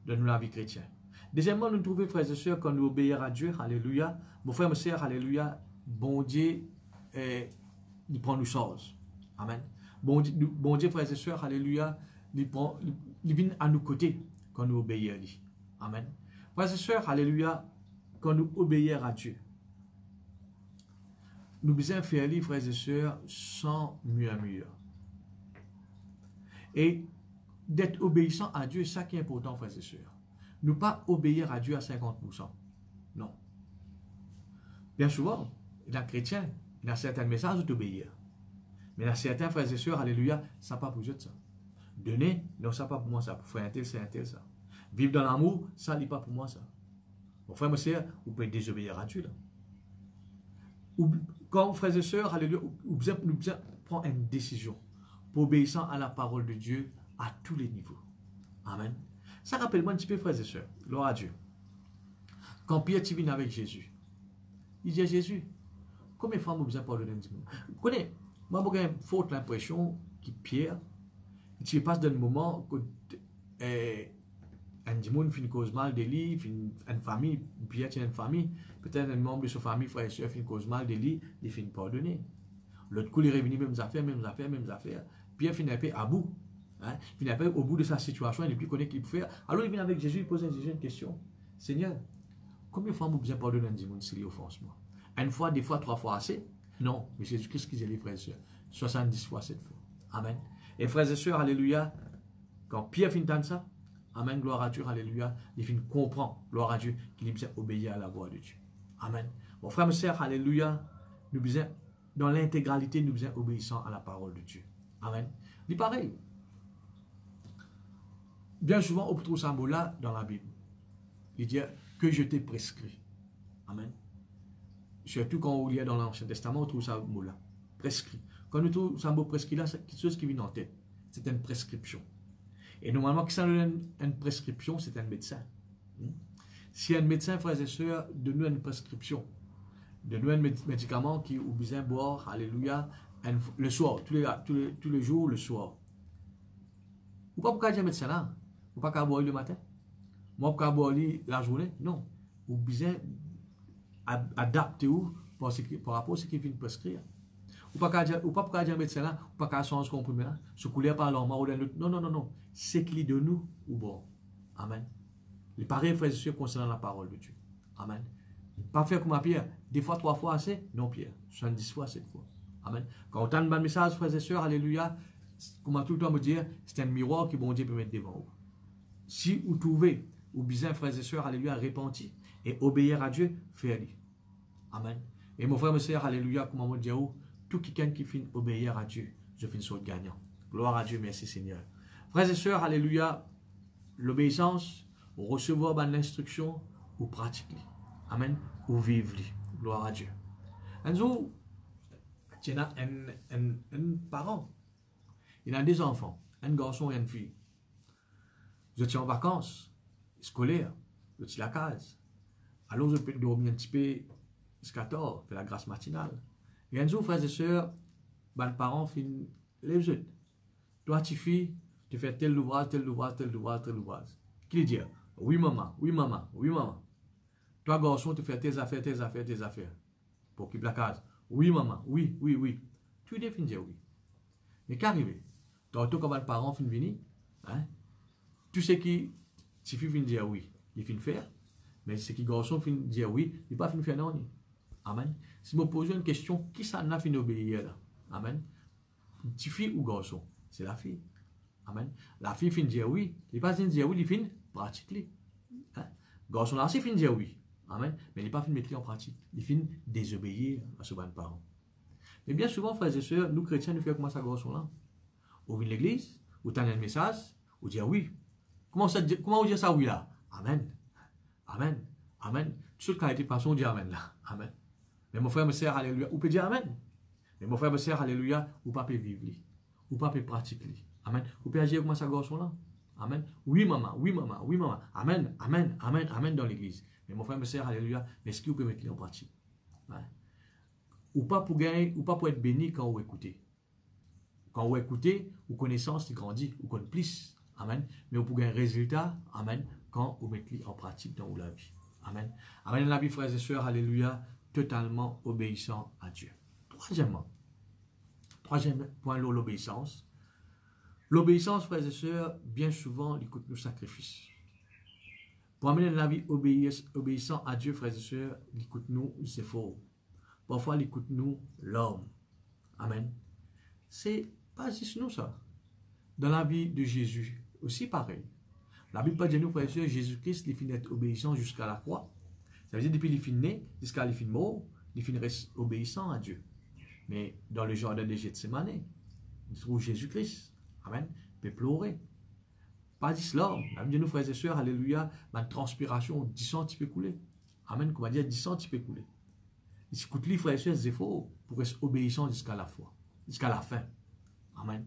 de la vie chrétienne. Deuxièmement, nous trouvons, frères et sœurs, quand nous obéissons à Dieu, alléluia. Mon frère, mon sœur, alléluia, bon Dieu, il prend nos choses. Amen. Bon Dieu, frères et sœurs, alléluia, il vient à nos côtés quand nous obéissons à lui. Amen. Frères et sœurs, alléluia, quand nous obéissons à Dieu, nous devons faire lui, frères et sœurs, sans murmure. Et d'être obéissant à Dieu, c'est ça qui est important, frères et sœurs. Ne pas obéir à Dieu à 50%. Non. Bien souvent, les chrétiens, il y a certains messages d'obéir. Mais il y a certains frères et sœurs, alléluia, ça n'a pas pour eux de ça. Donner, non, ça n'a pas pour moi ça. Pour faire un tel, c'est un tel ça. Vivre dans l'amour, ça n'est pas pour moi ça. Mon frère, ma sœur, vous pouvez désobéir à Dieu là. Quand frères et sœurs, alléluia, nous devons prendre une décision pour obéir à la parole de Dieu à tous les niveaux. Amen. Ça rappelle-moi un petit peu, frères et sœurs. Gloire à Dieu. Quand Pierre vient avec Jésus, il dit à Jésus, combien de fois vous besoin de pardonner un petit peu? Vous connaissez, moi, j'ai une forte l'impression que Pierre, il passe d'un moment que un démon fait une cause mal de lui, une famille, Pierre tient une famille, peut-être un membre de sa famille, frère et soeur, fait une cause mal de lui, il finit pardonner. L'autre coup, il est revenu, mêmes affaires. Pierre finit un peu à bout. Hein? Il finit un peu au bout de sa situation, il ne plus connaît ce qu'il peut faire. Alors il vient avec Jésus, il pose à Jésus une question. Seigneur, combien de fois vous besoin pardonner un démon s'il offense moi? Une fois, deux fois, trois fois assez? Non, mais Jésus-Christ qui dit les frères et sœurs, 70 fois, 7 fois. Amen. Et frères et sœurs, alléluia, quand Pierre finit dans ça, amen, gloire à Dieu, alléluia, il finit comprendre, gloire à Dieu, qu'il est obéir à la voix de Dieu. Amen. Mon frère et sœur, alléluia, nous besoin, dans l'intégralité, nous besoin obéissant à la parole de Dieu. Amen. Il pareil. Bien souvent, on trouve ce mot-là dans la Bible. Il dit que je t'ai prescrit. Amen. Surtout quand on lit dans l'Ancien Testament, on trouve ce mot-là. Prescrit. Quand nous trouvons ce mot prescrit là, c'est quelque chose qui vient en tête. C'est une prescription. Et normalement, qui ça donne une prescription, c'est un médecin. Si un médecin, frères et sœurs, donne une prescription, donne un médicament qui ou besoin de boire, alléluia, le soir, tous les jours, le soir. Ou pas pourquoi dire médecin là? Ou pas qu'à boire le matin? Moi, pourquoi boire la journée? Non. Ou besoin adapter par rapport à ce qu'il vient de prescrire. Ou pas pourquoi dire médecin là? Ou pas qu'à changer comprimé là? Se couler par l'homme ou d'un autre. Non. C'est qu'il est de nous ou bon. Amen. Les pareils frères et sœurs concernant la parole de Dieu. Amen. Pas faire comme à Pierre. Des fois, 3 fois assez? Non, Pierre. 70 fois, 7 fois. Amen. Quand on entend un message, frères et sœurs, alléluia, comme tout le temps me dire, c'est un miroir que bon Dieu peut mettre devant vous. Si vous trouvez, ou bien, frères et sœurs, alléluia, repentir et obéir à Dieu, faites-le. Amen. Et mon frère, mes sœurs, alléluia, comme on dit, tout quelqu'un qui finit obéir à Dieu, je finis sur le gagnant. Gloire à Dieu, merci Seigneur. Frères et sœurs, alléluia, l'obéissance, recevoir l'instruction, ou pratiquer. Amen. Ou vivre. Gloire à Dieu. Un jour, il y a un parent. Il a des enfants, un garçon et une fille. Je suis en vacances scolaires, je suis à la case. Alors je peux dormir un petit peu jusqu'à 14, faire la grâce matinale. Et un jour, frères et sœurs, les parents finissent les jeux. Toi, tu fais, tu fais tel ouvrage. Qui dit? Oui, maman. Toi, garçon, tu fais tes affaires. Pour qu'il la case. Oui, maman. Oui. Tu définis dire oui. Mais qu'arrive? Tantôt, quand les parents finissent venir, hein, tu sais qui, si tu finis dire oui, il finit faire. Mais ce qui garçon finit dire oui, il n'est pas fini faire non. Amen. Si je me pose une question, qui ça n'a fini obéir là? Amen. Petite fille ou garçon? C'est la fille. Amen. La fille finit dire oui, il n'est pas fini dire oui, il finit pratiquer. Hein? Garçon là aussi finit dire oui. Amen. Mais il n'est pas fini mettre en pratique. Il finit désobéir à ce bon parent. Mais bien souvent, frères et sœurs, nous chrétiens, nous faisons comment ça garçon là? Ou vient l'église, ou t'as un message, ou dire oui. Comment on dit ça oui là? Amen. Tout ce qui a été passé, on dit amen là. Amen. Mais mon frère, me sert, alléluia, ou peut dire amen. Mais mon frère, me sert, alléluia, ou pas peut vivre, ou pas peut pratiquer. Amen. Ou peut agir comme ça garçon là. Amen. Oui, maman. Amen dans l'église. Mais mon frère, me sert, alléluia, mais est-ce que vous pouvez mettre en pratique? Ouais. Ou pas pour gagner, ou pas pour être béni quand vous écoutez. Quand vous écoutez, vos connaissances grandissent, vous connaissez plus. Amen. Mais vous pouvez gagner un résultat, amen, quand vous mettez en pratique dans la vie. Amen. Amen, la vie, frères et sœurs, alléluia, totalement obéissant à Dieu. Troisième point, l'obéissance. L'obéissance, frères et sœurs, bien souvent, il coûte nous sacrifices. Pour amener la vie obéissant à Dieu, frères et sœurs, il coûte nous efforts. Parfois, il coûte nous l'homme. Amen. C'est pas juste nous ça. Dans la vie de Jésus, aussi pareil. La Bible parle de nous, frères et sœurs, Jésus-Christ, il finit d'être obéissant jusqu'à la croix. Ça veut dire depuis il finit jusqu'à il finit mort, il finit reste obéissant à Dieu. Mais dans le jardin de Gethsémane, il trouve Jésus-Christ. Amen. Il peut pleurer. Pas d'islam. La Bible de nous, frères et sœurs, alléluia, ma transpiration, 10 cents peut couler. Amen. Comment dire, 10 cents peut couler. Il écoute les frères et sœurs, c'est faux pour être obéissant jusqu'à la foi, jusqu'à la fin. Amen.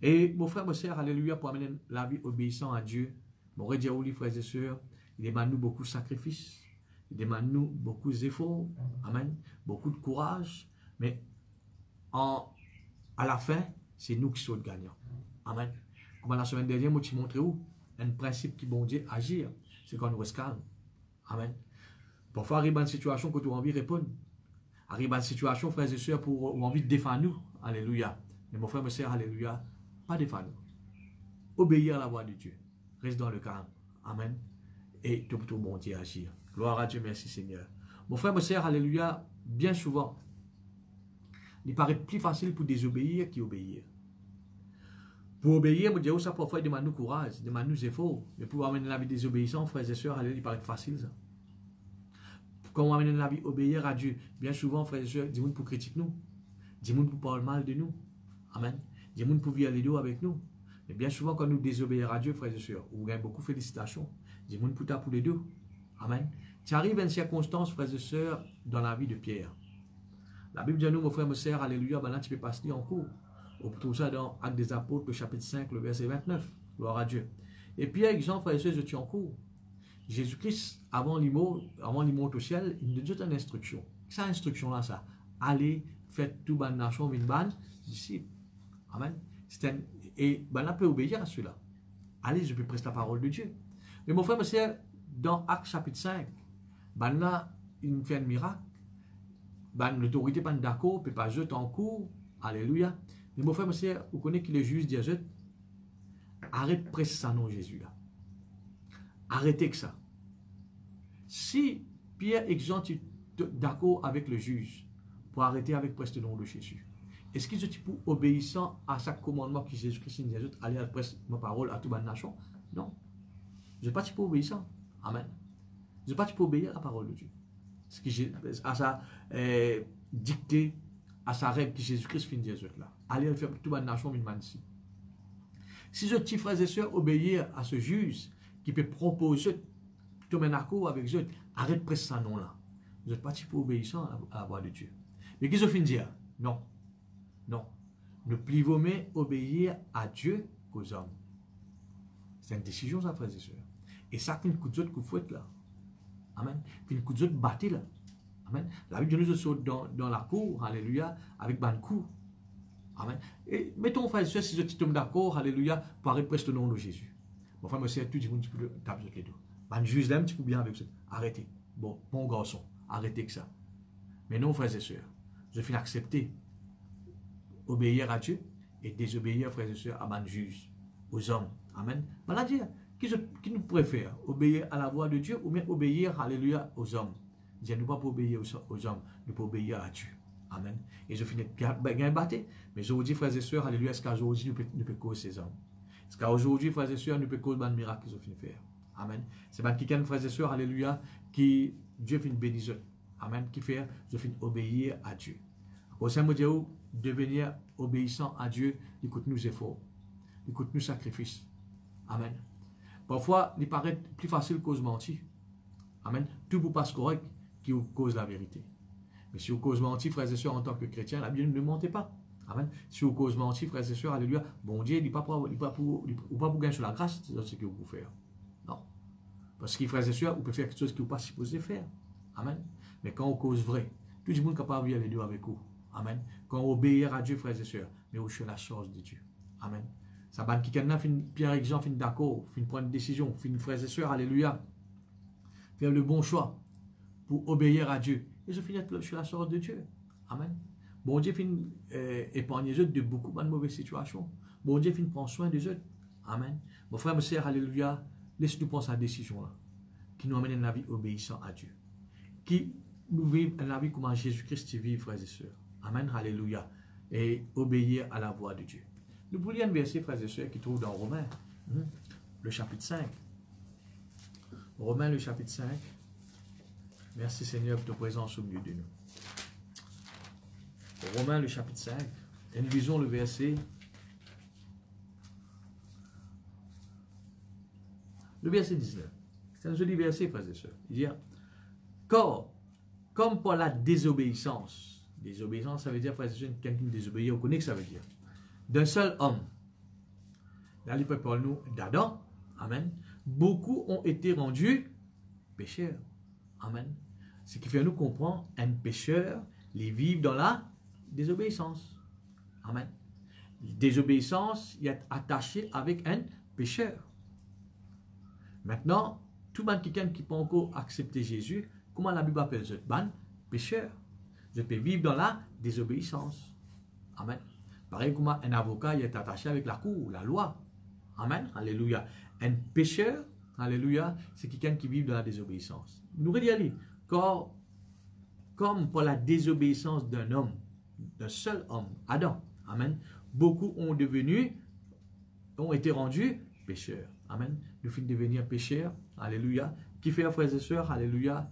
Et mon frère, mon sœur, alléluia, pour amener la vie obéissant à Dieu, mon redire aux frères et sœurs, il demande nous beaucoup de sacrifices, il demande nous beaucoup d'efforts, amen, beaucoup de courage, mais à la fin, c'est nous qui sommes gagnants. Amen. Comme la semaine dernière, moi, je t'ai montré où un principe qui bon Dieu agir, c'est quand nous restons calmes. Amen. Parfois, arrive à une situation que tu as envie de répondre. Arrive à une situation, frères et sœurs, pour envie de défendre nous. Alléluia. Mais mon frère, ma sœur, alléluia, pas défendre nous. Obéir à la voix de Dieu. Reste dans le calme. Amen. Et tout bon Dieu agir. Gloire à Dieu, merci Seigneur. Mon frère, ma sœur, alléluia, bien souvent, il paraît plus facile pour désobéir qu'obéir. Pour obéir, mon Dieu, ça parfois, il demande nous courage, il demande nous efforts. Mais pour amener la vie désobéissant, frères et sœurs, alléluia, il paraît facile ça. Quand on amène la vie obéir à Dieu, bien souvent, frères et sœurs, dis-moi pour critiquer nous. Dis-moi pour parler mal de nous. Amen. Dis-moi pour vivre les deux avec nous. Mais bien souvent, quand nous désobéissons à Dieu, frères et sœurs, on gagne beaucoup de félicitations. Dis-moi pour ta pour les deux. Amen. Tu arrives à une circonstance, frères et sœurs, dans la vie de Pierre. La Bible dit à nous, mon frère, mon sœur, alléluia, ben là, tu peux passer en cours. On trouve ça dans Actes des Apôtres, le chapitre 5, le verset 29. Gloire à Dieu. Et Pierre et Jean, frères et sœurs, je suis en cours. Jésus-Christ, avant qu'il monte au ciel, il nous donne une instruction. Cette instruction-là, ça, allez, faites tout ban nation, une ban disciples. Amen. Et ben là, peut obéir à cela. Allez, je peux prêcher la parole de Dieu. Mais mon frère, monsieur, dans Actes chapitre 5, ben là, il fait un miracle. Ben, l'autorité n'est pas d'accord, ne peut pas jeter en cours. Alléluia. Mais mon frère, monsieur, vous connaissez que le juge dit à eux, arrête de prêcher ça, non, Jésus, là. Arrêtez que ça. Si Pierre et Jean sont d'accord avec le juge pour arrêter avec presque le nom de Jésus, est-ce qu'ils sont pour obéissant à chaque commandement que Jésus-Christ nous dit, aller à presque ma parole à toute la nation? Non. Je ne suis pas pour obéissant. Amen. Je ne suis pas pour obéir à la parole de Dieu. À sa dictée, à sa règle que Jésus-Christ finit dire là. Aller faire toute la nation, une man ici. Si je petits frères et sœurs obéir à ce juge, qui peut proposer, tout un accord avec eux, arrête presque ça non là. Vous n'êtes pas pour obéissant à la voix de Dieu. Mais qu'est-ce que je dire? Non. Non. Ne plus vaut mieux obéir à Dieu qu'aux hommes. C'est une décision, ça, frères et sœurs. Et ça, c'est une coup de zot que vous faites là. Amen. Puis une coup de zot battez là. Amen. La Bible nous saute dans la cour, alléluia, avec ban coup. Amen. Et mettons, frères et sœurs, si vous êtes d'accord, alléluia, pour arrêter presque le nom de Jésus. Mon frère, monsieur, tout le monde peut taper les deux. Ben, juge là, un petit peu bien avec ça. Arrêtez. Bon garçon, arrêtez que ça. Mais non, frères et sœurs, je finis accepter obéir à Dieu et désobéir, frères et sœurs, à mon juge, aux hommes. Amen. Voilà dire, qui nous préfère, obéir à la voix de Dieu ou bien obéir, alléluia, aux hommes. Je ne pas pour obéir aux hommes, nous pour obéir à Dieu. Amen. Et je finis bien battre. Mais aujourd'hui, frères et sœurs, alléluia, est-ce qu'aujourd'hui nous peut causer ces hommes? Est-ce qu'aujourd'hui, frères et sœurs, nous peut causer un miracle qu'ils ont fini faire? Amen. C'est pas quelqu'un, frères et sœurs, alléluia, qui Dieu fait une bénédiction. Amen. Qui fait, je finis obéir à Dieu. Au sein de Dieu, devenir obéissant à Dieu, il coûte nous efforts, il coûte nous sacrifices. Amen. Parfois, il paraît plus facile cause mentir. Amen. Tout pour passe correct qui cause la vérité. Mais si vous cause mentir, frères et sœurs, en tant que chrétien, la Bible ne mentez pas. Amen. Si vous cause mentir, frères et sœurs, alléluia, bon Dieu, il n'est pas pour gagner sur la grâce, c'est ce que vous pouvez faire. Non. Parce que, frères et sœurs, vous pouvez faire quelque chose que vous n'êtes pas supposé faire. Amen. Mais quand on cause vrai, tout le monde est capable de vivre les deux avec vous. Amen. Quand on obéit à Dieu, frères et sœurs, mais on fait la chose de Dieu. Amen. Ça va qui quelqu'un Pierre et Jean fin d'accord, fin prendre une décision, fin frères et sœurs, alléluia. Faire le bon choix pour obéir à Dieu. Et je finis sur la sorte de Dieu. Amen. Bon Dieu finit épargner les autres de beaucoup de mauvaises situations. Bon Dieu finit prendre soin des autres. Amen. Mon frère, mon sœur, alléluia, laisse-nous prendre cette décision-là, qui nous amène à une vie obéissant à Dieu. Qui nous vivons une vie comme Jésus-Christ vit, frères et sœurs. Amen, alléluia. Et obéir à la voix de Dieu. Nous pourrions un verset, frères et sœurs, qui trouve dans Romains, le chapitre 5. Romains, le chapitre 5. Merci Seigneur pour ta présence au milieu de nous. Romains, le chapitre 5. Et nous lisons le verset. Le verset 19. C'est un joli verset, frères et sœurs. Il dit, comme pour la désobéissance. Désobéissance, ça veut dire, frères et sœurs, quelqu'un qui désobéit, on connaît que ça veut dire. D'un seul homme. Là, il parle nous d'Adam. Amen. Beaucoup ont été rendus pécheurs. Amen. Ce qui fait nous comprendre, un pécheur, les vivent dans la désobéissance. Amen. Désobéissance, il est attaché avec un pécheur. Maintenant, tout le monde qui peut encore accepter Jésus, comment la Bible appelle ce ban? Pécheur. Je peux vivre dans la désobéissance. Amen. Pareil comme un avocat il est attaché avec la cour, la loi. Amen. Alléluia. Un pécheur, alléluia, c'est quelqu'un qui vit dans la désobéissance. Nous regardons, comme pour la désobéissance d'un homme, d'un seul homme, Adam. Amen. Beaucoup ont été rendus pécheurs. Amen. Nous finissons de devenir pécheurs. Alléluia. Qui fait, frères et sœurs, alléluia,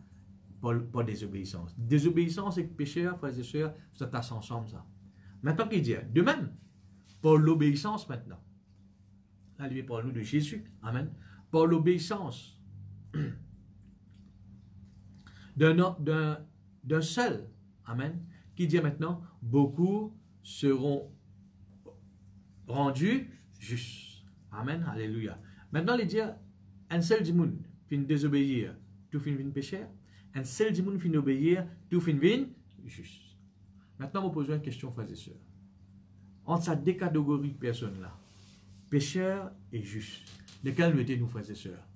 pour désobéissance. Désobéissance et pécheur, frères et sœurs, ça tasse ensemble, ça. Maintenant, qu'il dit, de même, pour l'obéissance maintenant. Là, il parle nous de Jésus. Amen. Pour l'obéissance d'un seul. Amen. Qui dit maintenant, beaucoup seront rendus justes. Amen. Alléluia. Maintenant, il dit, un seul du monde fin désobéir, tout fin vin péché. Un seul du monde fin obéir, tout fin vin juste. Maintenant, je pose une question, frères et sœurs. Entre ces deux catégories de personnes-là, pécheurs et justes, lesquels nous étions, frères et sœurs?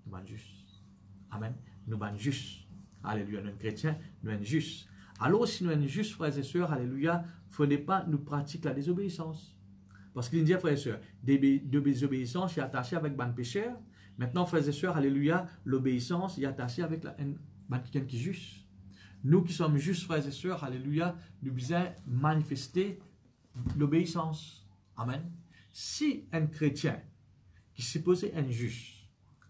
Nous sommes justes. Amen. Nous sommes justes. Alléluia. Nous sommes chrétiens, nous sommes justes. Alors, si nous sommes justes, frères et sœurs, alléluia, il ne faudrait pas nous pratiquer la désobéissance. Parce qu'il dit, frères et sœurs, désobéissance est attachée avec ban pécheur. Maintenant, frères et sœurs, alléluia, l'obéissance est attachée avec quelqu'un qui est juste. Nous qui sommes justes, frères et sœurs, alléluia, nous devons manifester l'obéissance. Amen. Si un chrétien qui s'est posé injuste,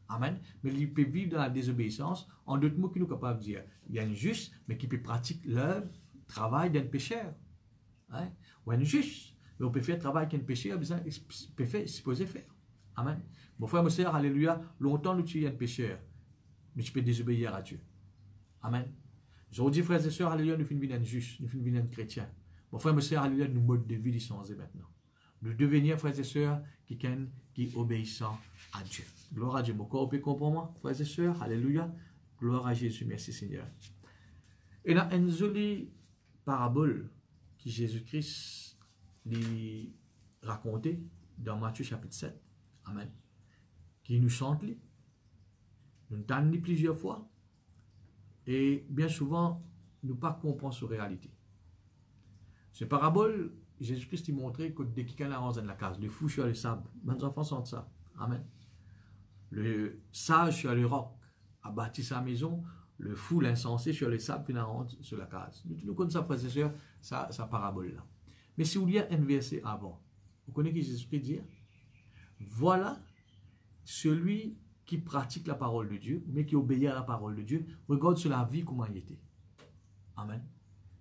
amen, mais il peut vivre dans la désobéissance, en d'autres mots, qui nous est capable de dire, il y a un juste, mais qui peut pratiquer l'œuvre, travail d'un pécheur. Hein? Ou un juste, mais on peut faire le travail qu'un pécheur peut faire, supposé faire. Amen. Mon frère, mon sœur, alléluia, longtemps nous tuons un pécheur, mais tu peux désobéir à Dieu. Amen. Aujourd'hui, frères et sœurs, alléluia, nous finissons un juste, nous finissons un chrétien. Mon frère, mon sœur, alléluia, nous mode de vie de changer maintenant. Nous devenir, frères et sœurs, quelqu'un qui obéissant à Dieu. Gloire à Dieu. Mon corps peut comprendre, frères et sœurs, alléluia. Gloire à Jésus, merci Seigneur. Et là, une jolie parabole que Jésus-Christ lui racontait dans Matthieu chapitre 7. Amen. Qui nous chante, nous entendons plusieurs fois. Et bien souvent, nous ne comprenons pas cette réalité. Ce parabole, Jésus-Christ montrait que dès qu'il y a dans la case, le fou sur le sable, mes enfants sentent ça. Amen. Le sage sur le roc a bâti sa maison, le fou, l'insensé sur le sable, puis sur la case. Nous connaissons ça, frères et sœurs, sa parabole-là. Mais si vous lisez un verset avant, vous connaissez que Jésus-Christ dit, voilà celui qui pratique la parole de Dieu, mais qui obéit à la parole de Dieu, regarde sur la vie comment il était. Amen.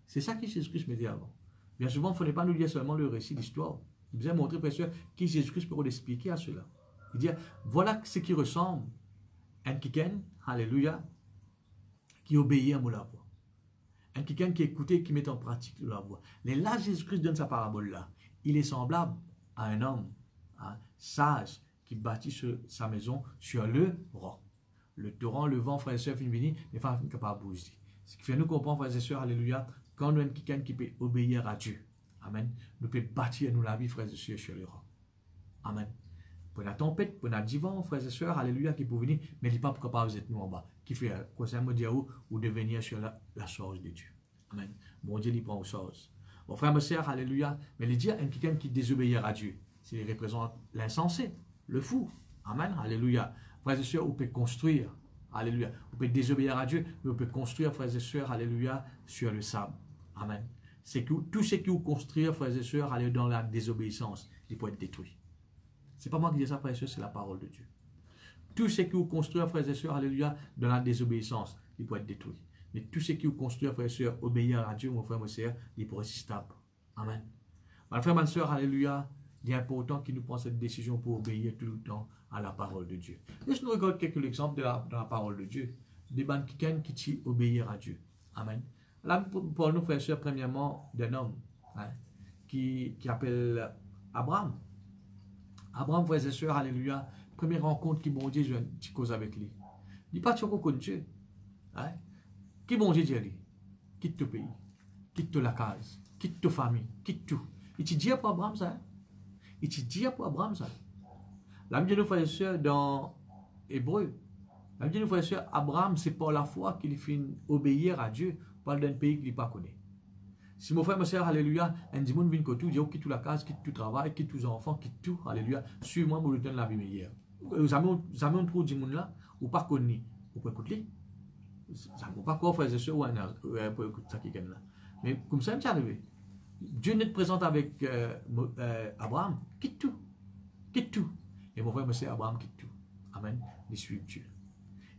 C'est ça que Jésus-Christ me dit avant. Bien souvent, il ne faut pas nous lire seulement le récit d'histoire. Il vient montrer, frère et sœurs, qui Jésus-Christ peut expliquer à cela. Il dit, voilà ce qui ressemble à un quelqu'un, alléluia, qui obéit à la voix. Un quelqu'un qui écoutait, qui met en pratique la voix. Mais là, Jésus-Christ donne sa parabole-là. Il est semblable à un homme sage qui bâtit sa maison sur le roc. Le torrent, le vent, frères et sœurs, finit venir, les femmes sont capables de bouger. Ce qui fait nous comprendre, frères et sœurs, alléluia, quand nous avons quelqu'un qui peut obéir à Dieu, amen, nous pouvons bâtir nous la vie, frères et sœurs, sur le roc. Amen. Pour la tempête, pour la divan, frères et sœurs, alléluia, qui peut venir, mais il n'est pas capable d'être nous en bas. Qui fait quoi ça me dit ou devenir sur la chose de Dieu. Amen. Mon Dieu, il prend aux choses. Mon frère, ma soeur, alléluia. Mais il dit à quelqu'un qui désobéir à Dieu, c'est représente l'insensé, le fou. Amen, alléluia. Frères et sœurs, vous pouvez construire, alléluia. Vous pouvez désobéir à Dieu, mais vous pouvez construire, frères et sœurs, alléluia, sur le sable. Amen. C'est que tout ce qui vous construire, frères et sœurs, aller dans la désobéissance, il peut être détruit. C'est pas moi qui dis ça, frères et sœurs, c'est la parole de Dieu. Tout ce qui vous construire, frères et sœurs, alléluia, dans la désobéissance, il peut être détruit. Mais tout ce qui vous construire, frères et sœurs, obéir à Dieu, mon frère, mon sœur, il peut être stable. Amen. Mon frère, ma sœur, alléluia, il est important qu'il nous prenne cette décision pour obéir tout le temps à la parole de Dieu. Laisse-nous regarder quelques exemples de la parole de Dieu. Des bandes qui t'y obéir à Dieu. Amen. Là, pour nous, frères et sœurs, premièrement, d'un homme qui appelle Abraham. Abraham, frères et sœurs, alléluia, première rencontre qui bon Dieu, je une cause avec lui. Il dit pas tu connais Dieu. Hein? Qui bon Dieu dit, quitte ton pays, quitte la case, quitte ta famille, quitte tout. Il te dit pour Abraham ça. Il te dit pour Abraham ça. La Bible nous, frères et sœurs, dans Hébreu, la Bible nous, frères et sœurs, Abraham, c'est par la foi qu'il finit obéir à Dieu, pas d'un pays qu'il n'a pas connu. Si mon frère, ma soeur, alléluia, un dimanche vient côté, dit quitte tout la case, quitte tout travail, quitte tous les enfants, quitte tout, alléluia, suis-moi pour le temps de la vie meilleure. Vous avez un trou de monde là, ou pas connu, vous pouvez écouter. Ça ne peut pas quoi, frères et sœurs, ou pour écouter ça qui est là. Mais comme ça, c'est arrivé. Dieu n'est présent avec Abraham, quitte tout. Quitte tout. Et mon frère, ma soeur, Abraham quitte tout. Amen. Il suit Dieu.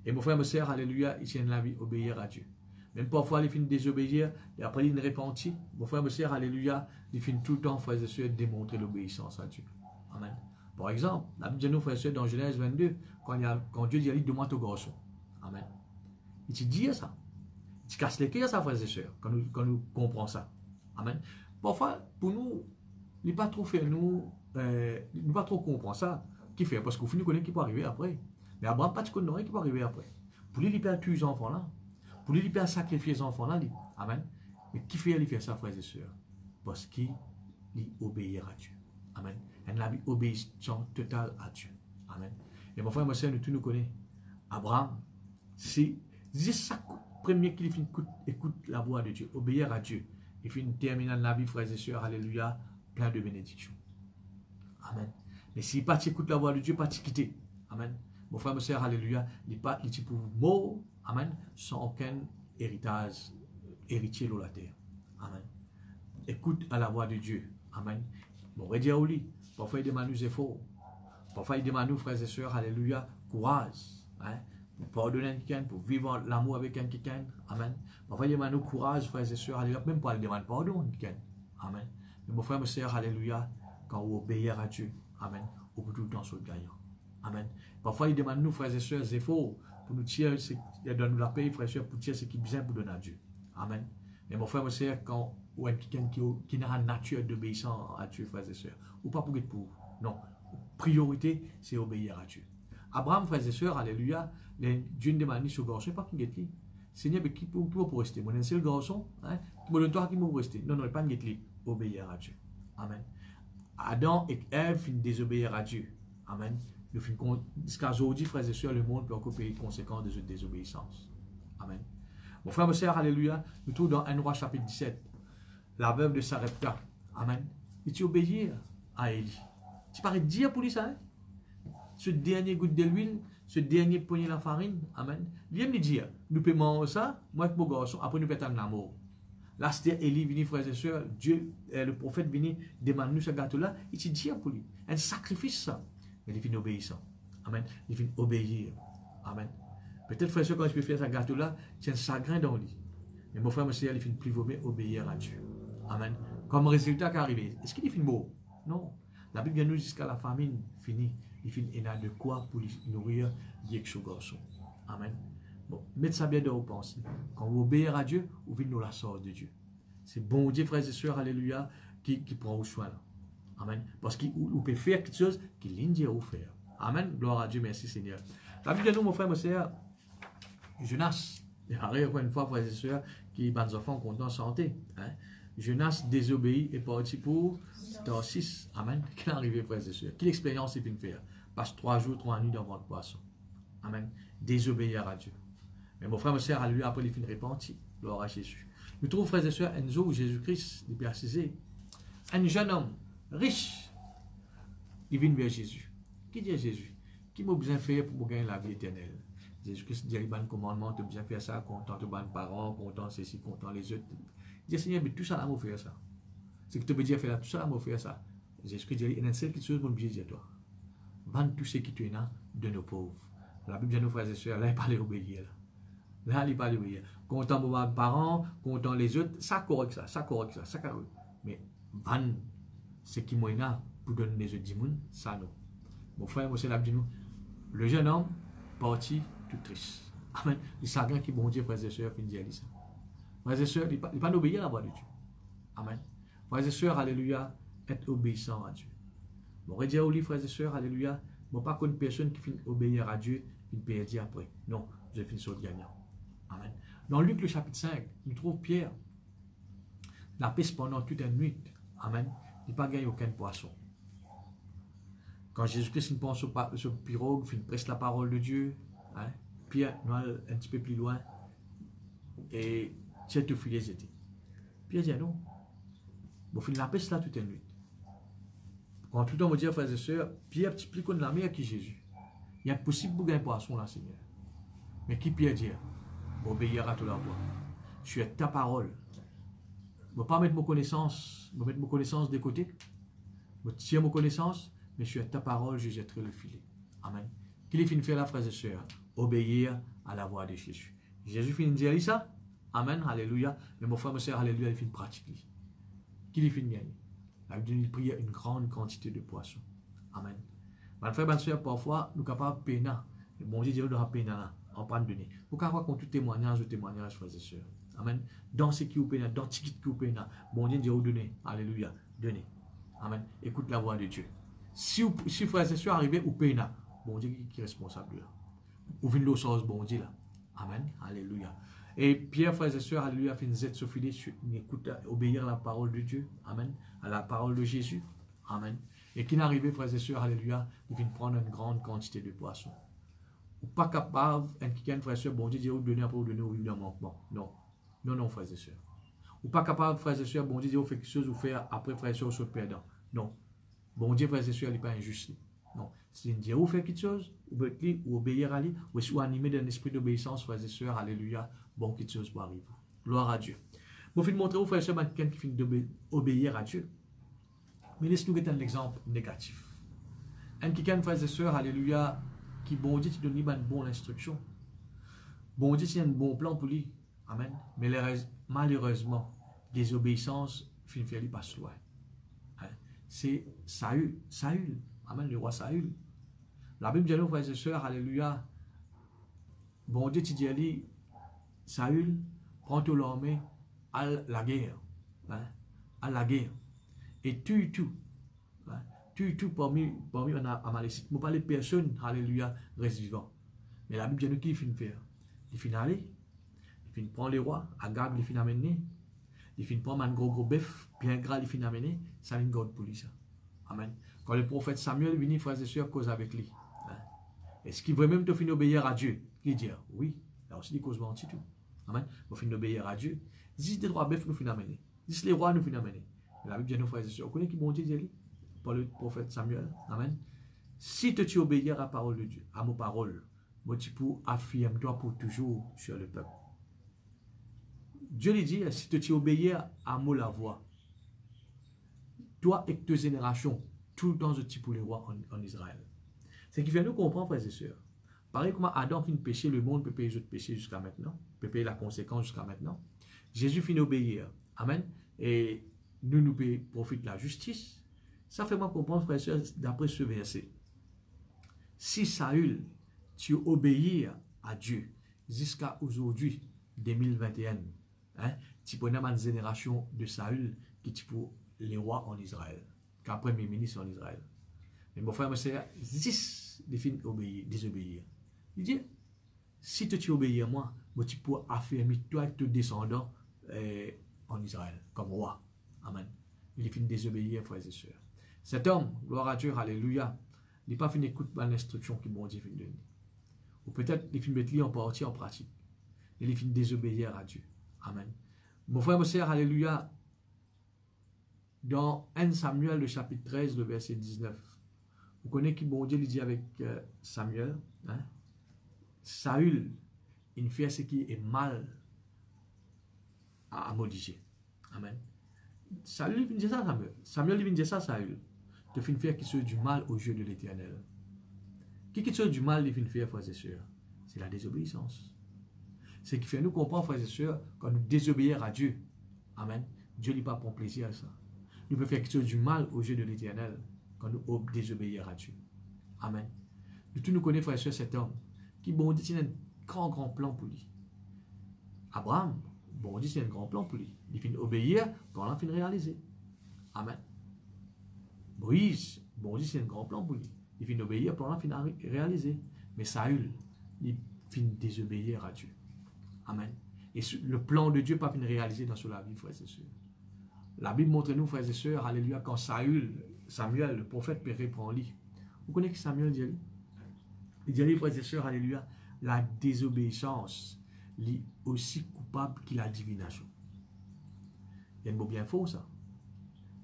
Et mon frère, ma soeur, alléluia, il tient la vie, obéir à Dieu. Même parfois, il finit désobéir, et après, il ne repentit. Mon frère, ma soeur, alléluia, il finit tout le temps, frères et sœurs, démontrer l'obéissance à Dieu. Amen. Par exemple, la Bible dit nous, frères et sœurs, dans Genèse 22, quand Dieu dit, demande au garçon. Amen. Il te dit ça. Il te casse les cœurs, ça, frères et sœurs, quand nous comprenons ça. Amen. Parfois, pour nous, il n'est pas trop fait, nous ne pas trop comprendre ça. Qui fait? Parce qu'au final, nous connaissons qui peut arriver après. Mais Abraham, pas de connaître qui peut arriver après. Pour lui, il peut tuer les enfants là. Pour lui, il peut sacrifier les enfants là. Amen. Mais qui fait, il fait ça, frères et sœurs? Parce qu'il obéit à Dieu. Amen. Et la vie obéissant totale à Dieu. Amen. Et mon frère, ma soeur, nous tous nous connaissons. Abraham, c'est ça premier qu'il écoute la voix de Dieu, obéir à Dieu. Il finit terminant la vie, frères et sœurs, alléluia, plein de bénédictions. Amen. Mais s'il pas écoute la voix de Dieu, pas quitter. Amen. Mon frère, ma soeur, alléluia, il pas il pour mort, amen, sans aucun héritage, héritier de la terre. Amen. Écoute à la voix de Dieu. Amen. Bon, redire au lit. Parfois, il demande nous efforts. Parfois, il demande nous, frères et sœurs, alléluia, courage. Hein, pour pardonner quelqu'un, pour vivre l'amour avec quelqu'un. Amen. Parfois, il demande nous courage, frères et sœurs, alléluia, même pas il demande pardon à quelqu'un. Amen. Mais mon frère, ma sœur, alléluia, quand vous obéissez à Dieu, amen, vous pouvez tout le temps sur le gagnant. Amen. Parfois, il demande nous, frères et sœurs, des efforts pour nous tirer, il donne nous la paix, frères et sœurs, pour tirer ce qui est bien pour donner à Dieu. Amen. Mais mon frère, ma sœur, quand vous êtes quelqu'un qui n'a pas une nature d'obéissant à Dieu, frères et sœurs, ou pas pour être pour. Non. Priorité, c'est obéir à Dieu. Abraham, frères et sœurs, alléluia, Dieu ne demande sur le garçon, pas qu'il est lui. Seigneur, mais qui peut rester? Mon seul garçon, hein, mon toi qui peut rester. Non, non, pas qu'il est lui. Obéir à Dieu. Amen. Adam et Ève finissent désobéir à Dieu. Amen. Jusqu'à aujourd'hui, frères et sœurs, le monde peut encore payer les conséquences de cette désobéissance. Amen. Mon frère, ma sœur, alléluia, nous trouvons dans 1 Roi chapitre 17, la veuve de Sarepta. Amen. Et tu obéis à Élie. Tu parais dire pour lui ça, hein? Ce dernier goutte de l'huile, ce dernier poignet de la farine, amen. Viens me dire, nous payons ça, moi avec mon garçon, après nous pétons l'amour. Là, c'était Élie venu, frères et sœurs, Dieu, le prophète venu demander nous ce gâteau-là, il te dit pour lui, un sacrifice ça. Mais il finit obéissant. Amen. Il finit obéir. Amen. Peut-être, frères et sœurs, quand je peux faire ce gâteau-là, c'est un chagrin dans lui. Mais mon frère, mon sœur, il finit plus vomir, obéir à Dieu. Amen. Comme résultat qui est arrivé, est-ce qu'il finit mort? Non. La Bible nous jusqu'à la famine finie. Il n'a de quoi pour nourrir ce garçon. Amen. Bon, mettez ça bien dans vos pensées. Quand vous obéissez à Dieu, vous venez dans la sorte de Dieu. C'est bon Dieu, frères et sœurs, alléluia, qui prend au choix là. Amen. Parce qu'il peut faire quelque chose qu'il l'indie à vous faire. Amen. Gloire à Dieu, merci Seigneur. La Bible nous, mon frère, mon sœur, Jonas, il arrive une fois, frères et sœurs, qui bat des enfants contents en santé. Hein? Jonas désobéit et parti pour Tarsis. Amen. Qu'il est arrivé, frères et sœurs. Quelle expérience il peut faire? Passe 3 jours, 3 nuits dans votre poisson. Amen. Désobéir à Dieu. Mais mon frère, mon sœur, à lui, après, il finit repenti. Gloire à Jésus. Nous trouvons, frères et sœurs, Enzo, Jésus-Christ, il est précisé, un jeune homme riche, il vient vers Jésus. Qui dit à Jésus? Qui m'a besoin de faire pour gagner la vie éternelle? Jésus-Christ dit, il y a un commandement, tu as besoin de faire ça, content tes parents, content ceci, content les autres. Il dit, Seigneur, mais tout ça, là, m'a faire ça. C'est que tu peux dire, faire tout ça, là, m'a faire ça. Jésus-Christ dit, il y a une seule chose pour me dire, toi. Vends tout ce qui te là de nos pauvres. La Bible dit, nos frères et sœurs, là, il parle obéir. Là, il parle obéir. Content pour mes parents, content les autres, ça correct ça, ça correct ça, ça correct. Mais vendre ce qui m'a là pour donner les autres dimoun, ça non. Mon frère, moi, c'est la dit nous. Le jeune homme parti tout triste. Amen. Il s'aggrave qui bon Dieu, frères et sœurs, puis il dit ça. Frères et sœurs, il ne pas obéir à la voix de Dieu. Amen. Frères et sœurs, alléluia, être obéissant à Dieu. Bon, redire au livre, frères et sœurs, alléluia, bon, pas qu'une personne qui finit obéir à Dieu, puis perdre après. Non, je finis sur le gagnant. Amen. Dans Luc, le chapitre 5, nous trouvons Pierre, la pêche pendant toute une nuit. Amen. Il n'a pas gagné aucun poisson. Quand Jésus-Christ pense sur pirogue, il presse la parole de Dieu, hein, Pierre, nous allons un petit peu plus loin, et tiens, te filet était. Pierre dit non. Bon, il la pêche là toute une nuit. Quand tout le temps, on me dit, frères et sœurs, Pierre, petit plus qu'on la meilleure que Jésus. Il y a possible de gagner poisson là, Seigneur. Mais qui Pierre dit? Bon, obéir à toute la voix. Je suis à ta parole. Je ne vais pas mettre mes connaissances de côté. Je tiens mes connaissances, mais je suis à ta parole, je jetterai le filet. Amen. Qu'il finit faire là, frères et sœurs? Obéir à la voix de Jésus. Jésus finit de dire ça? Amen, alléluia. Mais mon frère, mon soeur, alléluia, il finit de pratiquer. Qu'il finit de gagner? La Bible dit qu'il une grande quantité de poissons. Amen. Mon frère, ma soeur, parfois, nous sommes capables de payer. Le bon Dieu dit, on doit payer là. On peut donner. Vous pouvez avoir contre tout témoignage, frères et sœurs. Amen. Dans ce qui vous paye, dans ce qui vous paye, bon Dieu dit, vous donnez. Alléluia. Donnez. Amen. Écoute la voix de Dieu. Si frères et sœurs arrivent, vous payez, bon Dieu qui est responsable là. Vous venez de l'eau bon Dieu là. Amen. Alléluia. Et Pierre, frères et sœurs, alléluia, fait une se filer, écoute, obéir à la parole de Dieu. Amen. À la parole de Jésus. Amen. Et qui n'arrivait, frères et sœurs, alléluia, il vient prendre une grande quantité de poissons. Ou pas capable, un qui frères et sœurs, bon Dieu dit, vous donnez après, vous donnez au vivre d'un manquement. Non. Non, non, frères et sœurs. Ou pas capable, frères et sœurs, bon Dieu dit, vous faites quelque chose, vous faites après, frères et sœurs, vous êtes perdant. Non. Bon Dieu, frères et sœurs, il n'est pas injuste. Non. Si il dit, vous faites quelque chose, ou obéir à lui, ou si vous animez d'un esprit d'obéissance, frères et sœurs, alléluia, bon, quelque chose pour arriver. Gloire à Dieu. Je vais vous montrer aux frères et sœurs, quelqu'un qui finit d'obéir à Dieu. Mais laissez-nous mettre un exemple négatif. Un qui frères et sœurs, alléluia, qui, bon Dieu, te donne une bonne instruction. Bon Dieu, il y a un bon plan pour lui. Amen. Mais malheureusement, désobéissance, finit faire lui passe loin. Hein? C'est Saül. Amen, le roi Saül. La Bible dit, nos frères et sœurs, alléluia. Bon Dieu, tu dis à lui, Saül, prends ton armée à la guerre. Hein? À la guerre. Et tue tout. Hein? Tue tout parmi un Amalécite. Je ne parle de personne, alléluia, reste vivant. Mais la Bible dit, nous qui finit faire? Il finit aller. Il finit prendre les rois. Agab, il finit amener. Il finit prendre un gros bœuf, bien gras, il finit amener. Ça vient de pour lui, ça. Amen. Quand le prophète Samuel vient, frères et sœurs, cause avec lui. Hein? Est-ce qu'il veut même te finir obéir à Dieu? Il dit, oui. Là aussi, il cause menti tout. Amen. Vous finir obéir à Dieu. Dis les rois bœufs, nous finissons amener. Dis les rois, nous finissons amener. La Bible dit, nos frères et sœurs, vous connaissez qui bon Dieu dit, par le prophète Samuel. Amen. Si tu obéis à la parole de Dieu, à mon parole, moi tu peux affirmer-toi pour toujours sur le peuple. Dieu lui dit, si tu obéis à mon la voix, toi et tes générations, tout le temps je tue pour les rois en Israël. Ce qui fait nous comprendre, frères et sœurs. Pareil comme Adam finit pécher, le monde peut payer les autres péchés jusqu'à maintenant, peut payer la conséquence jusqu'à maintenant. Jésus finit obéir. Amen. Et nous profitons de la justice. Ça fait moi comprendre, frères et sœurs, d'après ce verset. Si Saül, tu obéis à Dieu jusqu'à aujourd'hui, 2021, hein, tu prends une génération de Saül qui tu pour les rois en Israël, qu'après premier ministre en Israël. Mais mon frère, c'est 10 désobéir. Il dit, si tu obéis à moi, tu peux affirmer toi et tes descendants en Israël, comme roi. Amen. Il finit désobéir, frères et sœurs. Cet homme, gloire à Dieu, alléluia, il n'a pas fini d'écouter l'instruction qui bon Dieu finit de donner. Ou peut-être il finit de mettre en partie en pratique. Il finit désobéir à Dieu. Amen. Mon frère, mon sœur, alléluia, dans 1 Samuel, le chapitre 13, le verset 19, vous connaissez qui bon Dieu lui dit avec Samuel, hein? Saül, il fait ce qui est mal à modifier. Amen. Saül, il vient dire ça, Samuel. Samuel, il vient dire ça, Saül. De faire qui soit du mal aux yeux de l'Éternel. Qui soit du mal, il vient faire, frères et sœurs? C'est la désobéissance. Ce qui fait nous comprendre, frères et sœurs, quand nous désobéissons à Dieu. Amen. Dieu n'a pas pour plaisir à ça. Nous pouvons faire quelque chose du mal aux yeux de l'Éternel quand nous désobéissons à Dieu. Amen. Nous tous nous connaissons, frères et sœurs, cet homme qui, bon Dieu, il a un grand plan pour lui. Abraham, bon Dieu, c'est un grand plan pour lui. Il finit obéir, quand il finit réaliser. Amen. Moïse, bon Dieu, c'est un grand plan pour lui. Il finit obéir, quand il finit réaliser. Mais Saül, il finit désobéir à Dieu. Amen. Et le plan de Dieu n'est pas fini réalisé dans la vie, frères et sœurs. La Bible montre nous, frères et sœurs, alléluia, quand Samuel, le prophète, prend lit. Vous connaissez que Samuel dit? Il dit, frères et sœurs, alléluia, la désobéissance est aussi coupable que la divination. Il y a un mot bien faux, ça.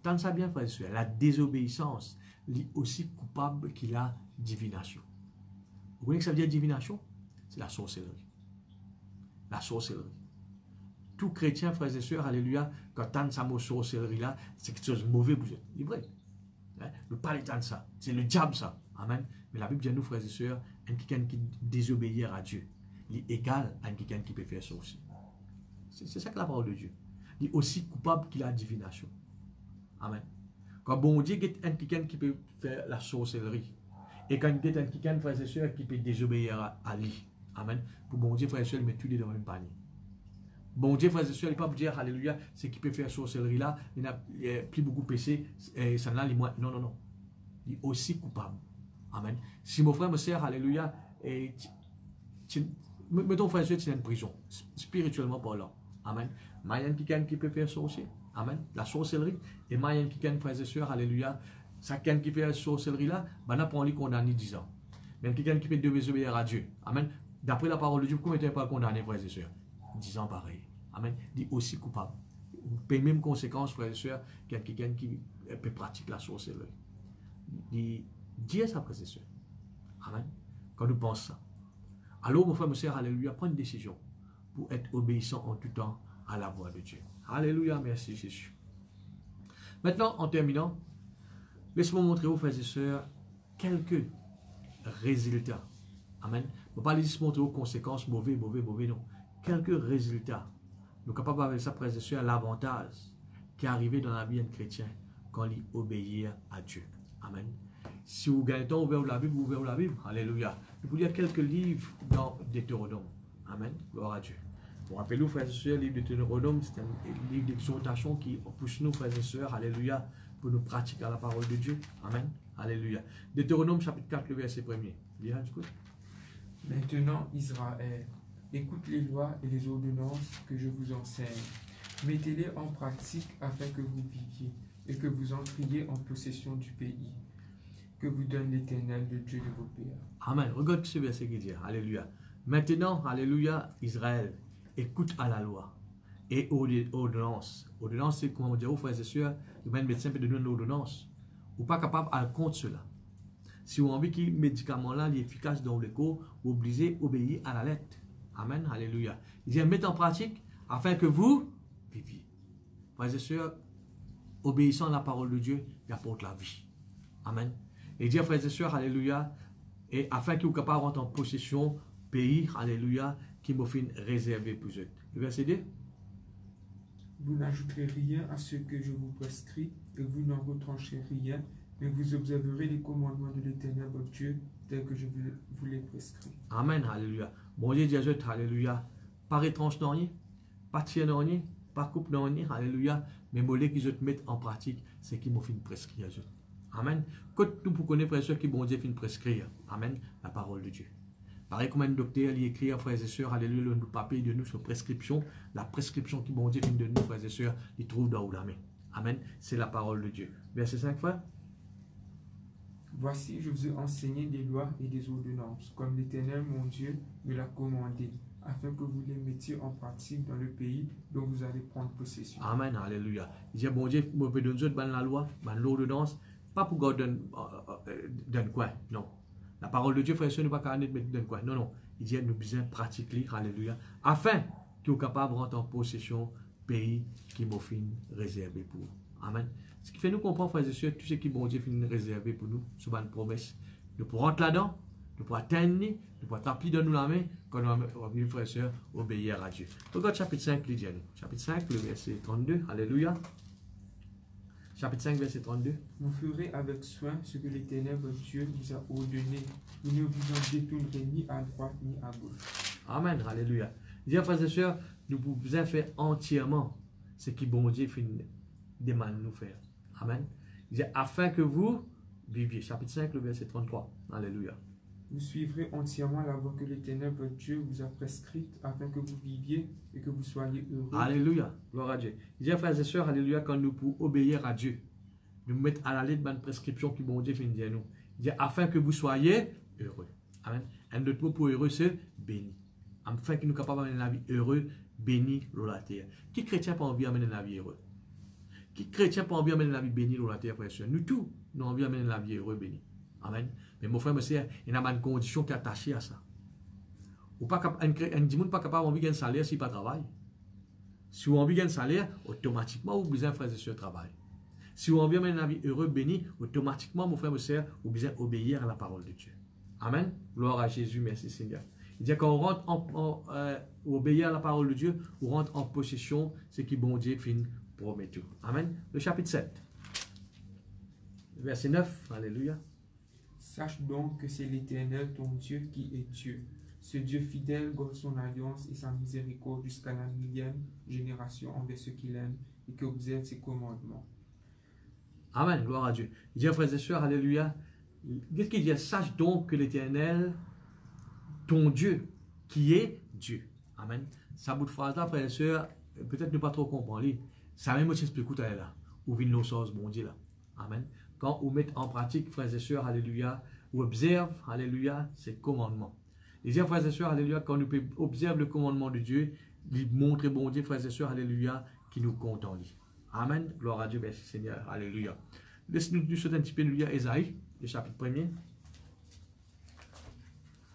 Tant ça bien, frères et sœurs, la désobéissance est aussi coupable que la divination. Vous connaissez que ça veut dire divination? C'est la sorcellerie. La sorcellerie. Tout chrétien, frères et sœurs, alléluia, quand tant ça mot sorcellerie là, c'est quelque chose de mauvais pour vous. C'est vrai. Hein? Ne parlez pas de ça. C'est le diable, ça. Amen. Mais la Bible dit à nous, frères et sœurs, quelqu'un qui désobéit à Dieu, il est égal à quelqu'un qui peut faire ça aussi. C'est ça que la parole de Dieu. Il est aussi coupable qu'il a la divination. Amen. Quand bon Dieu est quelqu'un qui peut faire la sorcellerie, et quand il est quelqu'un, frères et sœurs, qui peut désobéir à lui. Amen. Pour bon Dieu, frères et sœurs, il met tous les dans le même panier. Bon Dieu, frères et sœurs, il ne peut pas vous dire, alléluia, c'est qui peut faire sorcellerie là, il n'a plus beaucoup péché, et ça n'a les moins. Non, non, non. Il est aussi coupable. Amen. Si mon frère me sert, alléluia, et mettons, frère et sœurs, tu es en prison, spirituellement parlant. Amen. Mais il y a quelqu'un qui peut faire ça aussi. Amen. La sorcellerie. Et il y a quelqu'un, frères et sœurs, alléluia, ça quelqu'un qui fait la sorcellerie là, ben, on a pas condamné 10 ans. Mais quelqu'un qui peut désobéir à Dieu. Amen. D'après la parole de Dieu, pourquoi il n'était pas condamné, frères et sœurs? 10 ans pareil. Amen. Il est aussi coupable. Il paye même conséquence, frères et sœurs, qu'il y a quelqu'un qui peut pratiquer la sorcellerie. Il dit ça, frères et sœurs. Amen. Quand nous pensons ça. Alors, mon frère, mon sœur, alléluia, prends une décision pour être obéissant en tout temps à la voix de Dieu. Alléluia, merci Jésus. Maintenant, en terminant, laissez-moi montrer aux frères et sœurs quelques résultats. Amen. Je ne vais pas les montrer aux conséquences mauvais, non. Quelques résultats. Nous sommes capables avec ça, frères et sœurs, l'avantage qui est arrivé dans la vie d'un chrétien quand il obéit à Dieu. Amen. Si vous gagnez le temps, ouvrez la Bible, ouvrez la Bible. Alléluia. Je vous lire quelques livres dans Deutéronome. Amen. Gloire à Dieu. Pour rappelez-vous, frères et sœurs, le livre de Deutéronome, c'est un livre d'exhortation qui pousse nous, frères et sœurs, alléluia, pour nous pratiquer la parole de Dieu. Amen. Alléluia. Deutéronome, chapitre 4, le verset 1er. Bien, écoute. Maintenant, Israël, écoute les lois et les ordonnances que je vous enseigne. Mettez-les en pratique afin que vous viviez et que vous entriez en possession du pays que vous donne l'Éternel, le Dieu de vos pères. Amen. Regarde ce verset qui dit. Alléluia. Maintenant, alléluia, Israël, écoute à la loi et aux ordonnances. Ordonnance, c'est comment on dit, frères et sœurs, le même médecin peut donner une ordonnance. Vous n'êtes pas capable de compte cela. Si vous avez envie que le médicament-là est efficace dans le corps, vous obligez d'obéir à la lettre. Amen. Alléluia. Il dit, mettez en pratique afin que vous viviez. Frères et sœurs, obéissant à la parole de Dieu, il apporte la vie. Amen. Et dit, frères et sœurs, alléluia, et afin que vous soyez capables de rentrer en possession, pays, alléluia, qui m'a fait réservé pour eux. Le verset 2. Vous n'ajouterez rien à ce que je vous prescris, et vous n'en retrancherez rien, mais vous observerez les commandements de l'Éternel, votre Dieu, tels que je vous les prescris. Amen, alléluia. Bon Dieu, Jésus, alléluia. Pas étrange dans rien, pas tiers dans rien, pas coupe dans rien, alléluia. Mais mollet qu'ils te mettent en pratique, c'est qu'ils m'ont fait prescrire. Amen. Quand nous pour connaître, frères et sœurs, qui bon Dieu fait prescrire. Amen. La parole de Dieu. Pareil comme un docteur, il écrit, frères et sœurs, alléluia, le papier de nous sur prescription. La prescription qui bon Dieu fait de nous, frères et sœurs, il trouve dans la main. Amen. C'est la parole de Dieu. Verset 5, frère. Voici, je vous ai enseigné des lois et des ordonnances, comme l'Éternel mon Dieu me l'a commandé, afin que vous les mettiez en pratique dans le pays dont vous allez prendre possession. Amen, alléluia. Il dit, bon Dieu, moi, je donne la loi, l'ordonnance, pas pour qu'on donne quoi, non. La parole de Dieu, frère et sœur, n'est pas qu'à mettre donne quoi, non, non. Il dit, nous besoin pratiquer, alléluia, afin que vous capable de rentrer en possession pays qui m'a fin réservé pour vous. Amen. Ce qui fait nous comprendre, frères et sœurs, tout ce qui bon Dieu fin réservé pour nous, c'est une promesse. Nous pourrons rentrer là-dedans, nous pourrons atteindre, nous pourrons taper dans nous la main, quand nous allons, frères et sœurs, obéir à Dieu. Regarde chapitre 5, les dieux. Chapitre 5, le verset 32. Alléluia. Chapitre 5, verset 32. Vous ferez avec soin ce que l'Éternel votre Dieu vous a ordonné. Vous ne vous en détournerez ni à droite ni à gauche. Amen. Alléluia. Dis, frères et sœurs, nous pouvons faire entièrement ce qui bon Dieu demande de nous faire. Amen. Il dit, afin que vous viviez. Chapitre 5, le verset 33. Alléluia. Vous suivrez entièrement la voie que l'Éternel votre Dieu vous a prescrite afin que vous viviez et que vous soyez heureux. Alléluia. Gloire à Dieu. Il dit, frères et sœurs, alléluia, quand nous pouvons obéir à Dieu, nous mettre à la lettre de prescription qui bon Dieu fait dire nous. Il dit, afin que vous soyez heureux. Amen. Un autre mot pour heureux, c'est béni. Afin que nous soyons capables d'amener la vie heureux, béni, dans la terre. Qui chrétien pas envie d'amener la vie heureux? Qui chrétien pas envie d'amener la vie bénie dans la terre, frères et sœurs? Nous tous, nous avons envie d'amener la vie heureux, béni. Amen. Mais mon frère, monsieur, il y a une condition qui est attachée à ça. Ou pas un dimanche pas capable de gagner un salaire s'il pas travaille. Si vous avez envie de gagner un salaire, automatiquement, vous besoin frères et sœurs travail. Si vous avez envie de la vie heureux, béni, automatiquement, mon frère, monsieur, vous besoin obéir à la parole de Dieu. Amen. Gloire à Jésus, merci Seigneur. Il dit quand on rentre obéir à la parole de Dieu, on rentre en possession, ce qui bon Dieu fin promet tout. Amen. Le chapitre 7. Verset 9. Alléluia. Sache donc que c'est l'Éternel ton Dieu qui est Dieu. Ce Dieu fidèle garde son alliance et sa miséricorde jusqu'à la 1000e génération envers ceux qui l'aiment et qui observent ses commandements. Amen, gloire à Dieu. Il dit, frères et sœurs, alléluia. Qu'est-ce qu'il dit? Sache donc que l'Éternel, ton Dieu, qui est Dieu. Amen. Ça bout de phrase là, frères et sœurs, peut-être ne pas trop comprendre. Ça même aussi explique tout à l'heure. Où vient nos choses, bon Dieu là. Amen. Quand vous mettez en pratique, frères et sœurs, alléluia, vous observez, alléluia, ces commandements. Les frères et sœurs, alléluia, quand nous observons le commandement de Dieu, il montre, bon Dieu, frères et sœurs, alléluia, qui nous compte en lui. Amen. Gloire à Dieu, merci Seigneur, alléluia. Laissez-nous sauter un petit peu, nous lire Ésaïe, le chapitre 1er.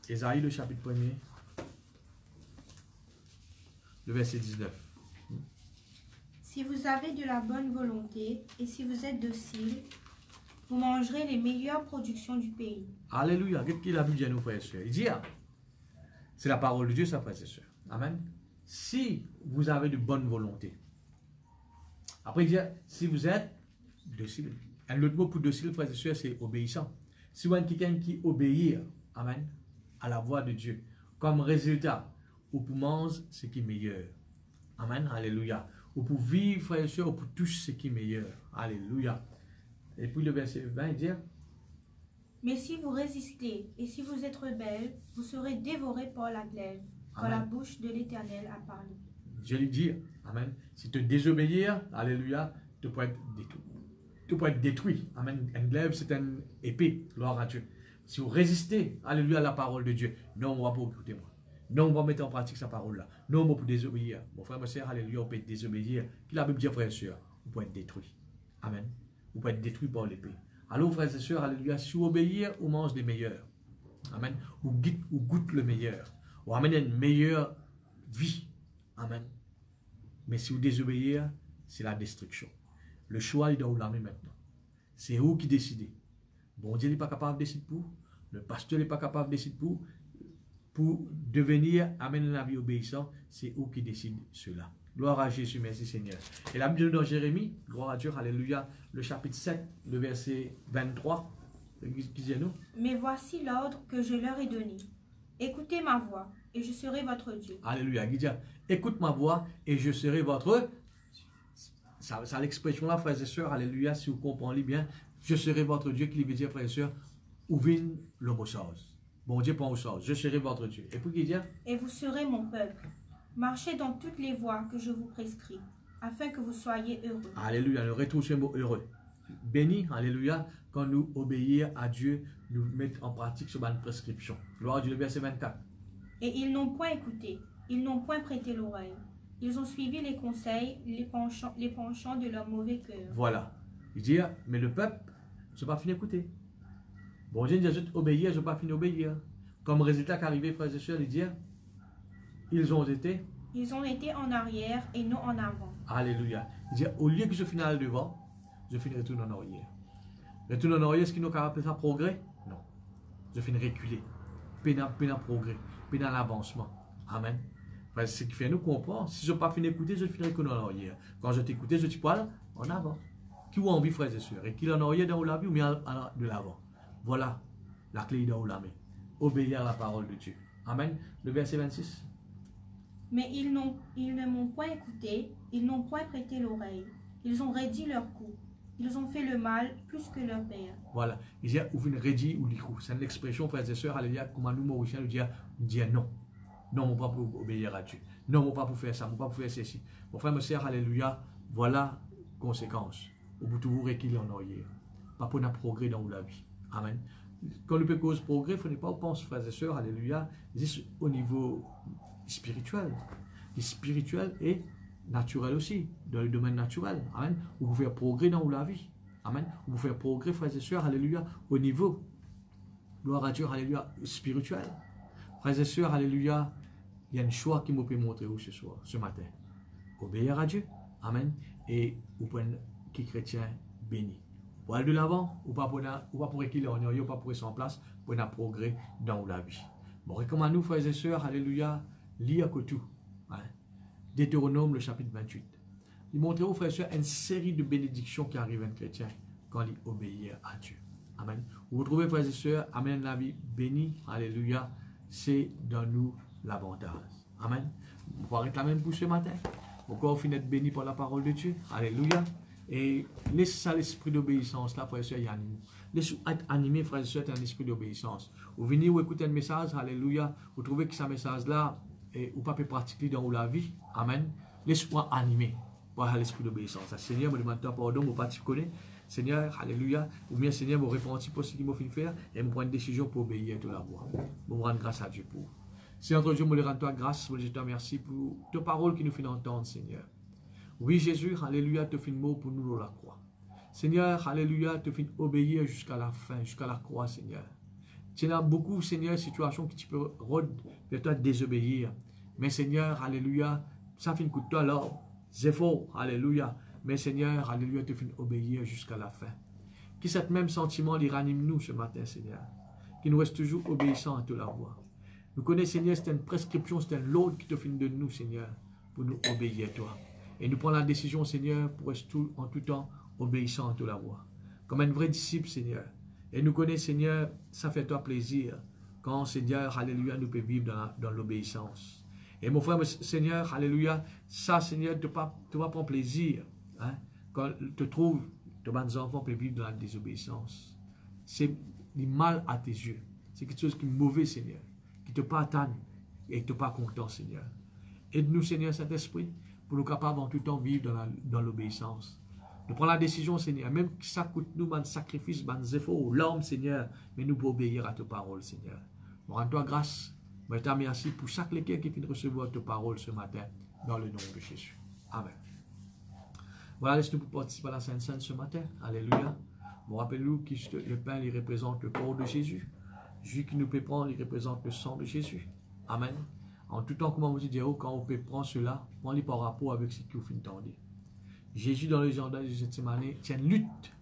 Ésaïe, le chapitre 1er, le verset 19. Si vous avez de la bonne volonté et si vous êtes docile, vous mangerez les meilleures productions du pays. Alléluia. Qu'est-ce qu'il a vu dire, nos frères et sœurs? Il dit, c'est la parole de Dieu, ça, frères et sœurs. Amen. Si vous avez de bonne volonté. Après, il dit, si vous êtes docile. Un autre mot pour docile, frères et sœurs, c'est obéissant. Si vous êtes quelqu'un qui obéit, amen, à la voix de Dieu, comme résultat, ou pour manger ce qui est meilleur. Amen. Alléluia. Ou pour vivre, frères et sœurs, ou pour toucher ce qui est meilleur. Alléluia. Et puis le verset 20, il dit, mais si vous résistez et si vous êtes rebelles, vous serez dévorés par la glaive, quand Amen. la bouche de l'Éternel a parlé. Dieu lui dit, amen, si tu désobéir, alléluia, tu peux être détruit. Tu peux être détruit. Amen. Une glaive, c'est une épée, gloire à Dieu. Si vous résistez, alléluia, à la parole de Dieu, non, on va pas écouter moi. Non, on va mettre en pratique sa parole-là. Non, on va désobéir. Mon frère, ma soeur, alléluia, on peut désobéir. Qu'il a même dit, frère et soeur, vous pouvez être détruit. Amen. Vous pouvez être détruit par l'épée. Alors, frères et sœurs, alléluia, si vous obéissez, vous mangez des meilleurs. Amen. Vous goûtez le meilleur. Vous amenez une meilleure vie. Amen. Mais si vous désobéissez, c'est la destruction. Le choix est dans la main maintenant. C'est vous qui décidez. Bon Dieu n'est pas capable de décider pour. Le pasteur n'est pas capable de décider pour. Pour devenir, amener la vie obéissante, c'est vous qui décidez cela. Gloire à Jésus, merci Seigneur. Et la Bible dans Jérémie, gloire à Dieu, alléluia, le chapitre 7, le verset 23, disons-nous. Mais voici l'ordre que je leur ai donné. Écoutez ma voix, et je serai votre Dieu. Alléluia, écoute ma voix, et je serai votre... Ça l'expression là, frères et sœurs, alléluia, si vous comprenez bien, je serai votre Dieu, qui veut dire, frères et sœurs, ouvre l'homme aux choses. Bon Dieu, prend aux choses, je serai votre Dieu. Et puis, qui dit? Et vous serez mon peuple. Marchez dans toutes les voies que je vous prescris, afin que vous soyez heureux. Alléluia, le retour sur le mot heureux. Béni, alléluia, quand nous obéissons à Dieu, nous mettons en pratique sur une prescription. Gloire à Dieu, le verset 24. Et ils n'ont point écouté. Ils n'ont point prêté l'oreille. Ils ont suivi les conseils, les penchants de leur mauvais cœur. Voilà. Il dit, mais le peuple, je n'ai pas fini d'écouter. Bon Dieu dit, obéir, je n'ai pas fini d'obéir. Comme résultat qu'arrivé, frères et sœurs, il dit, ils ont été en arrière et non en avant. Alléluia. Il dit, au lieu que je finisse devant, je finis retourner en arrière. Retourner en arrière, est-ce qu'il nous appelle ça progrès? Non. Je finis reculer. Peine progrès, peine l'avancement. Amen. C'est ce qui fait nous comprendre. Si je n'ai pas fini d'écouter, je finis en arrière. Quand je t'écoutais, je te parle en avant. Qui a envie, frères et sœurs? Et qu'il en arrière dans la vie ou bien de l'avant? Voilà la clé dans la main. Obéir à la parole de Dieu. Amen. Le verset 26. Mais ils ne m'ont point écouté, ils n'ont point prêté l'oreille. Ils ont raidi leur cou. Ils ont fait le mal plus que leur père. Voilà. Il y a une rédi ou l'icou. C'est une expression, frères et sœurs, alléluia, comment nous, Mauriciens, nous dire non. Non, mon pas pour obéir à Dieu. Non, mon pas pour faire ça, mon pas pour faire ceci. Mon frère, ma sœur, alléluia, voilà conséquence. Au bout de vous, réquiller en arrière. Pas pour un progrès dans la vie. Amen. Quand le peut cause progrès, il ne faut pas penser, frères et sœurs, alléluia, juste au niveau spirituel. Et spirituel et naturel aussi, dans le domaine naturel. Amen. Vous pouvez faire progrès dans la vie. Amen. Vous pouvez faire progrès, frères et sœurs, alléluia, au niveau, gloire à Dieu, alléluia, spirituel. Frères et sœurs, alléluia, il y a un choix qui me peut montrer ce matin. Obéir à Dieu. Amen. Et vous prenez qui chrétien béni. Pour aller de l'avant, ou pas pour équilibrer en arrière, ou pas pour rester en place, pour un progrès dans la vie. Bon, recommande-nous, frères et sœurs, alléluia, lire que tout. Hein. Deutéronome, le chapitre 28. Il montre aux frères et sœurs une série de bénédictions qui arrivent à un chrétien quand il obéit à Dieu. Amen. Vous retrouvez, frères et sœurs, amen, la vie bénie, alléluia, c'est dans nous l'avantage. Amen. Vous pouvez réclamer pour ce matin. Pourquoi vous finissez d'être béni par la parole de Dieu. Alléluia. Et laissez ça l'esprit d'obéissance là, frères et sœurs, il y a nous. Laissez-vous être animé, frères et sœurs, un esprit d'obéissance. Vous venez ou écoutez un message, alléluia, vous trouvez que ce message-là, ou pas peut pratiquer dans la vie, amen. Laissez-vous animé par l'esprit d'obéissance. Seigneur, me demande pardon, mon parti connaît. Seigneur, alléluia, ou bien Seigneur, me repentir pour ce qu'il m'a fait faire et me prendre une décision pour obéir à la voix. Je me rends grâce à Dieu pour. Seigneur, Dieu, me rends toi grâce, je te remercie pour tes paroles qui nous font entendre, Seigneur. Oui, Jésus, alléluia, te fait mot pour nous dans la croix. Seigneur, alléluia, te fait obéir jusqu'à la fin, jusqu'à la croix, Seigneur. Tu as beaucoup, Seigneur, de situations que tu peux de toi désobéir. Mais Seigneur, alléluia, ça fait une coup de toi alors. C'est faux, alléluia. Mais Seigneur, alléluia, te fait obéir jusqu'à la fin. Que cet même sentiment les ranime nous ce matin, Seigneur. Qu'il nous reste toujours obéissant à toute la voix. Nous connaissons, Seigneur, c'est une prescription, c'est un lot qui te fait de nous, Seigneur, pour nous obéir à toi. Et nous prenons la décision, Seigneur, pour rester en tout temps obéissant à toute la voix. Comme un vrai disciple, Seigneur. Et nous connaissons, Seigneur, ça fait toi plaisir. Quand, Seigneur, alléluia, nous pouvons vivre dans l'obéissance. Et mon frère, Seigneur, alléluia, ça, Seigneur, tu vas prendre plaisir. Hein? Quand tu trouves, tes enfants peuvent vivre dans la désobéissance. C'est du mal à tes yeux. C'est quelque chose qui est mauvais, Seigneur. Qui ne te pas atteint et qui ne te pas content, Seigneur. Aide-nous, Seigneur, Saint-Esprit, pour nous capables en tout temps vivre dans l'obéissance. Nous prenons la décision, Seigneur, même que ça coûte nous un sacrifice, un effort, l'homme, Seigneur, mais nous pouvons obéir à tes paroles, Seigneur. Nous rendons-toi grâce. Je te remercie pour chaque lequel qui vient recevoir tes paroles ce matin, dans le nom de Jésus. Amen. Voilà, laisse-nous pour participer à la Sainte Seine ce matin. Alléluia. Bon, rappelez-nous que le pain, il représente le corps de Jésus. Jésus qui nous peut prendre, il représente le sang de Jésus. Amen. En tout temps, comment vous dites, quand on peut prendre cela, prends-les par rapport avec ce que vous entendez. Jésus, dans le jardin de Gethsémane, tient une lutte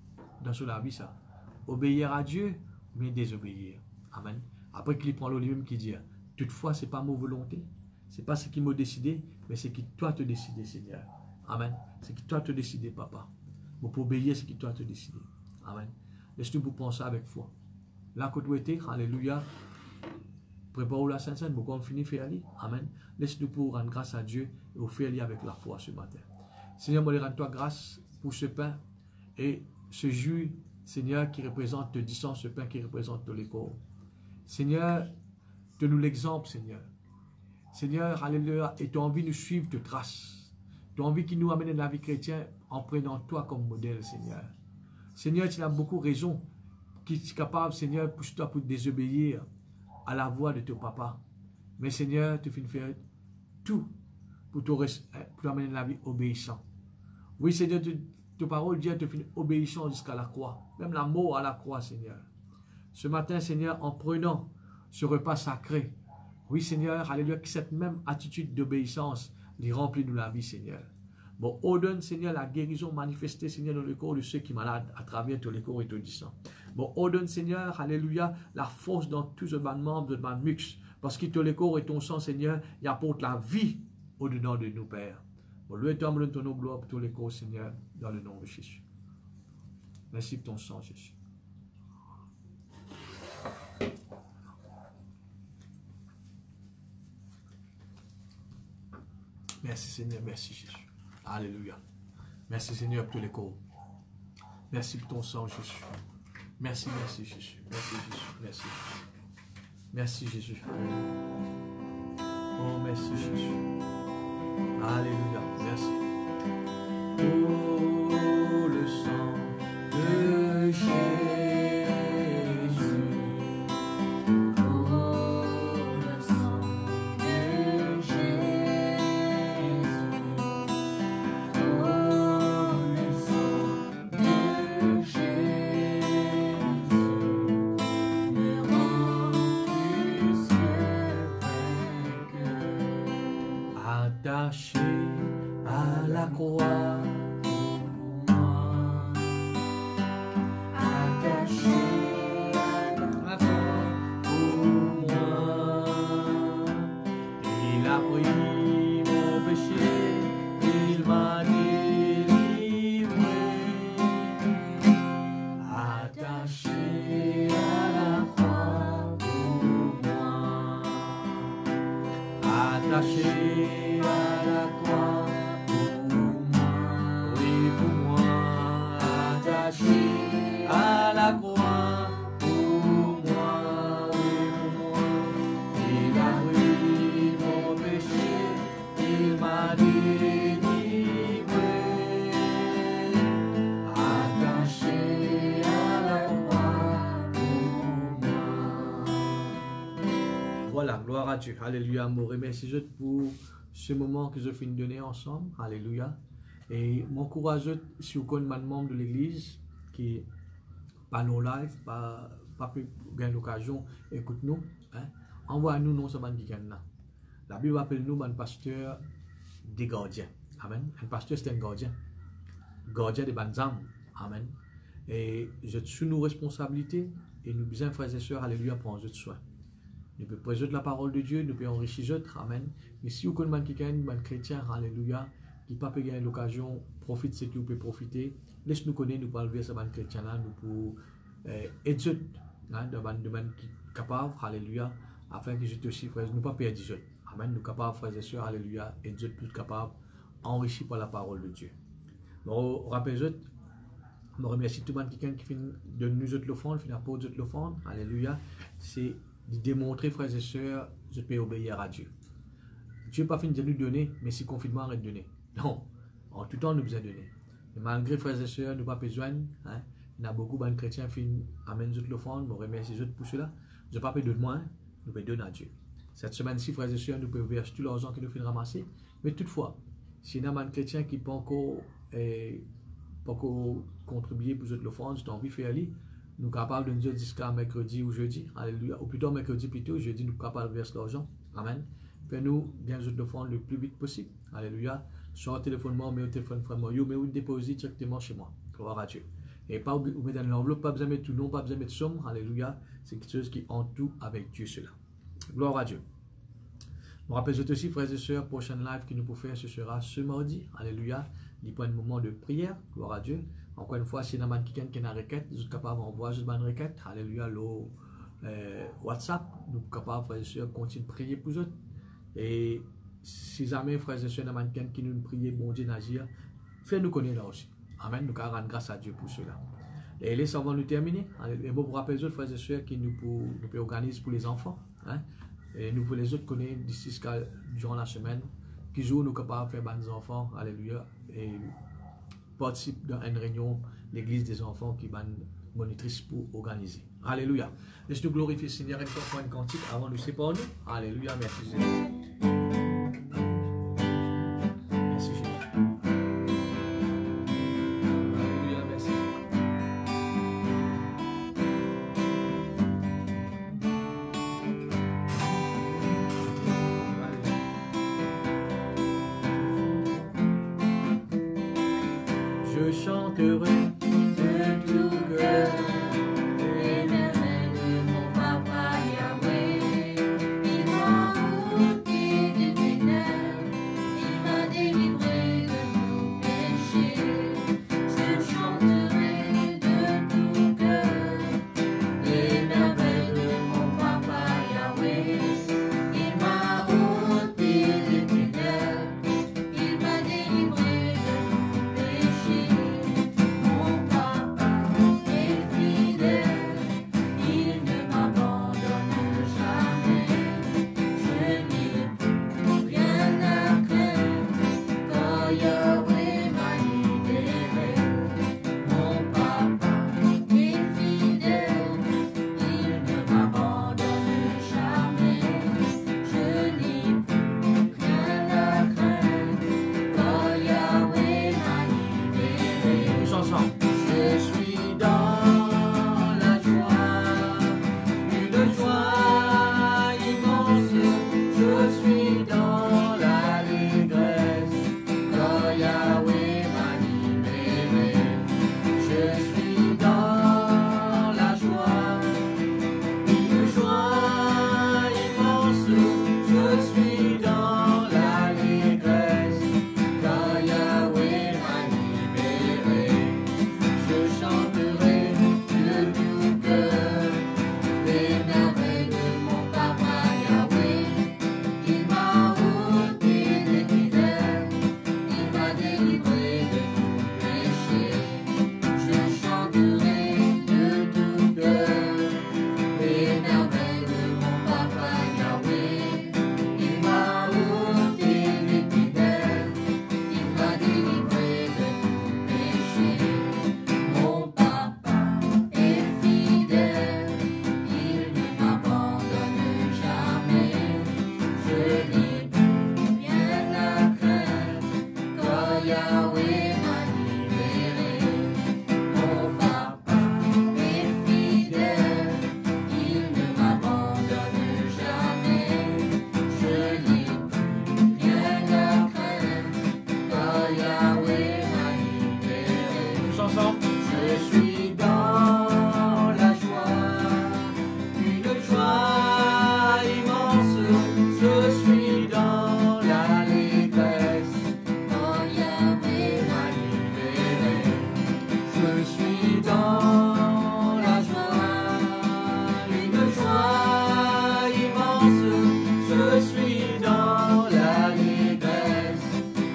dans la vie, ça. Obéir à Dieu, mais désobéir. Amen. Après qu'il prend le lui-même qui dit, toutefois, ce n'est pas ma volonté, ce n'est pas ce qui m'a décidé, mais c'est qui toi te décider, Seigneur. Amen. C'est qui toi te décider, papa. Pour obéir, c'est qui toi te décider. Amen. Laisse-nous pour penser avec foi. Là, que tu étais, alléluia. Prépare-vous la Sainte Seine, pour qu'on finisse faire aller. Amen. Laisse-nous pour rendre grâce à Dieu et au faire aller avec la foi ce matin. Seigneur, moi, rends-toi grâce pour ce pain et ce jus, Seigneur, qui représente te disant ce pain qui représente tous les corps. Seigneur, donne-nous l'exemple, Seigneur. Seigneur, alléluia, et tu as envie de nous suivre, te trace. Tu as envie qu'il nous amène dans la vie chrétienne en prenant toi comme modèle, Seigneur. Seigneur, tu as beaucoup de raisons qui est capable, Seigneur, pour désobéir à la voix de ton papa. Mais Seigneur, tu finis faire tout pour amener la vie obéissant. Oui, Seigneur, ta parole dit, tu finis obéissant jusqu'à la croix, même la mort à la croix, Seigneur. Ce matin, Seigneur, en prenant ce repas sacré, oui, Seigneur, alléluia, que cette même attitude d'obéissance lui remplit nous la vie, Seigneur. Bon, ordonne, Seigneur, la guérison manifestée, Seigneur, dans le corps de ceux qui sont malades, à travers tous les corps étourdissants. Bon, ordonne, Seigneur, alléluia, la force dans tous les membres de ma mux, parce que tous les corps et ton sang, Seigneur, il apporte la vie au-dedans de nous, Père. Bon, loué ton nom, ton nom, gloire pour tous les corps, Seigneur, dans le nom de Jésus. Merci pour ton sang, Jésus. Merci, Seigneur, merci, Jésus. Alléluia. Merci, Seigneur, pour tous les corps. Merci pour ton sang, Jésus. Merci, merci, Jésus. Merci, Jésus. Merci, Jésus. Merci, Jésus. Oh, merci, Jésus. Alléluia. Merci. Oh, le sang de Jésus. Attaché à la croix pour moi, attaché à la croix pour moi, il a pris mon péché, il m'a délivré, attaché à la croix pour moi, attaché à la croix pour moi, oui pour moi, attaché à la croix pour moi, oui pour moi, il a pris mon péché, il m'a délivré, attaché à la croix pour moi. Voilà, gloire à Dieu, alléluia, amour, et merci pour ce moment que je finis de donner ensemble, alléluia, et m'encourage si vous connaissez un membre de l'église qui pas nos live, pas bien l'occasion, écoute-nous, hein, envoie-nous non ce week-end là. La Bible appelle nous un pasteur des gardiens, amen. Un pasteur c'est un gardien des bonnes âmes, amen. Et je suis sous nos responsabilités et nous besoin frères et sœurs, alléluia, prendre soin. Nous pouvons présenter la parole de Dieu, nous pouvons enrichir les autres, amen. Mais si vous connaissez quelqu'un, un chrétien, alléluia, qui n'a pas gagné l'occasion, profite de ce que vous pouvez profiter. Laisse-nous connaître, nous parler de ce chrétien là, nous pouvons aider dans un domaine qui est capable, alléluia, afin que je te aussi, frère, nous ne pas perdre les autres. Amen. Nous sommes capables, frères et sœurs, alléluia, et Dieu plus capable, enrichi par la parole de Dieu. Bon, rappelez-vous, je remercie tout le monde qui fait de nous autres l'offrande, qui n'a pas d'autres l'offrande, alléluia, c'est de démontrer, frères et sœurs, je peux obéir à Dieu. Dieu n'a pas fini de nous donner, mais si confinement arrête de donner. Non, en tout temps, nous nous a donné. Et malgré, frères et sœurs, nous n'avons pas besoin, hein, il y a beaucoup de chrétiens qui amènent l'offrande, je remercie pour cela. Je ne pas de moi, nous pouvons donner à Dieu. Cette semaine-ci, frères et sœurs, nous pouvons verser tout l'argent que nous faisons ramasser. Mais toutefois, si y a un chrétien qui peut encore contribuer pour l'offrande, j'ai envie de faire aller, nous sommes capables de nous dire jusqu'à mercredi ou jeudi, alléluia, ou plutôt mercredi plutôt, jeudi, nous sommes capables de verser l'argent. Amen. Fais-nous bien l'offrande le plus vite possible. Alléluia. Soit au téléphonement, mais au téléphone vraiment, mais vous déposez directement chez moi. Gloire à Dieu. Et pas vous mettre dans l'enveloppe, pas besoin de mettre tout nom, pas besoin de mettre somme. Alléluia. C'est quelque chose qui en tout avec Dieu cela. Gloire à Dieu. Je me rappelle aussi, frères et sœurs, prochaine live que nous pouvons faire, ce sera ce mardi. Alléluia. Il y a un moment de prière. Gloire à Dieu. Encore une fois, si vous avez quelqu'un qui a une requête, vous êtes capable d'envoyer une requête. Alléluia. Le WhatsApp, nous sommes capables, frères et sœurs, de continuer de prier pour eux. Et si jamais, frères et sœurs, il y a quelqu'un qui nous prie, bon Dieu, d'agir, faites-nous connaître là aussi. Amen. Nous allons rendre grâce à Dieu pour cela. Et laissez avant nous terminer. Et bon, pour rappeler les autres frères et sœurs qui nous pouvons organiser pour les enfants. Hein? Et nous pouvons les autres connaître d'ici durant la semaine. Qui jour nous sommes capables de faire des enfants. Alléluia. Et participe dans une réunion, l'église des enfants qui va monitrice pour organiser. Alléluia. Laisse-nous glorifier le Seigneur et faire une cantique avant de nous séparer. Alléluia. Merci Jésus. je chanterai de tout cœur. Les merveilles de mon papa Yahweh. Il m'a ôté des ténèbres, il m'a délivré de nos péchés. Je chanterai de tout cœur les merveilles de mon papa Yahweh. Il m'a ôté des ténèbres, il m'a délivré de nos péchés. Mon papa est fidèle, il ne m'abandonne jamais. Je n'ai plus rien à craindre, car Yahweh m'a libéré. Mon papa est fidèle, il ne m'abandonne jamais. Je n'ai plus rien à craindre, car Yahweh m'a libéré. Tous ensemble. Je suis dans la joie, une joie immense. Je suis dans l'allégresse, car Yahweh m'a libéré. Je suis dans la joie, une joie immense. Je suis dans l'allégresse, car Yahweh m'a libéré. Je chanterai de tout cœur les merveilles de mon papa Yahweh. Il m'a ôté des ténèbres, il m'a délivré de tout péché. Je chanterai de tout cœur les merveilles de mon papa Yahweh. Il m'a ôté des ténèbres, il m'a délivré de tout péché. Mon papa est fidèle, il ne m'abandonne jamais. Je n'ai plus rien à craindre, car Yahweh m'a libéré. Mon papa est fidèle, il ne m'abandonne jamais. Je n'ai plus rien à craindre, car Yahweh m'a libéré. Tous ensemble. Je suis dans la joie, une joie immense. Je suis dans l'allégresse, car Yahweh m'a libéré. Je suis dans la joie, une joie immense. Je suis dans l'allégresse,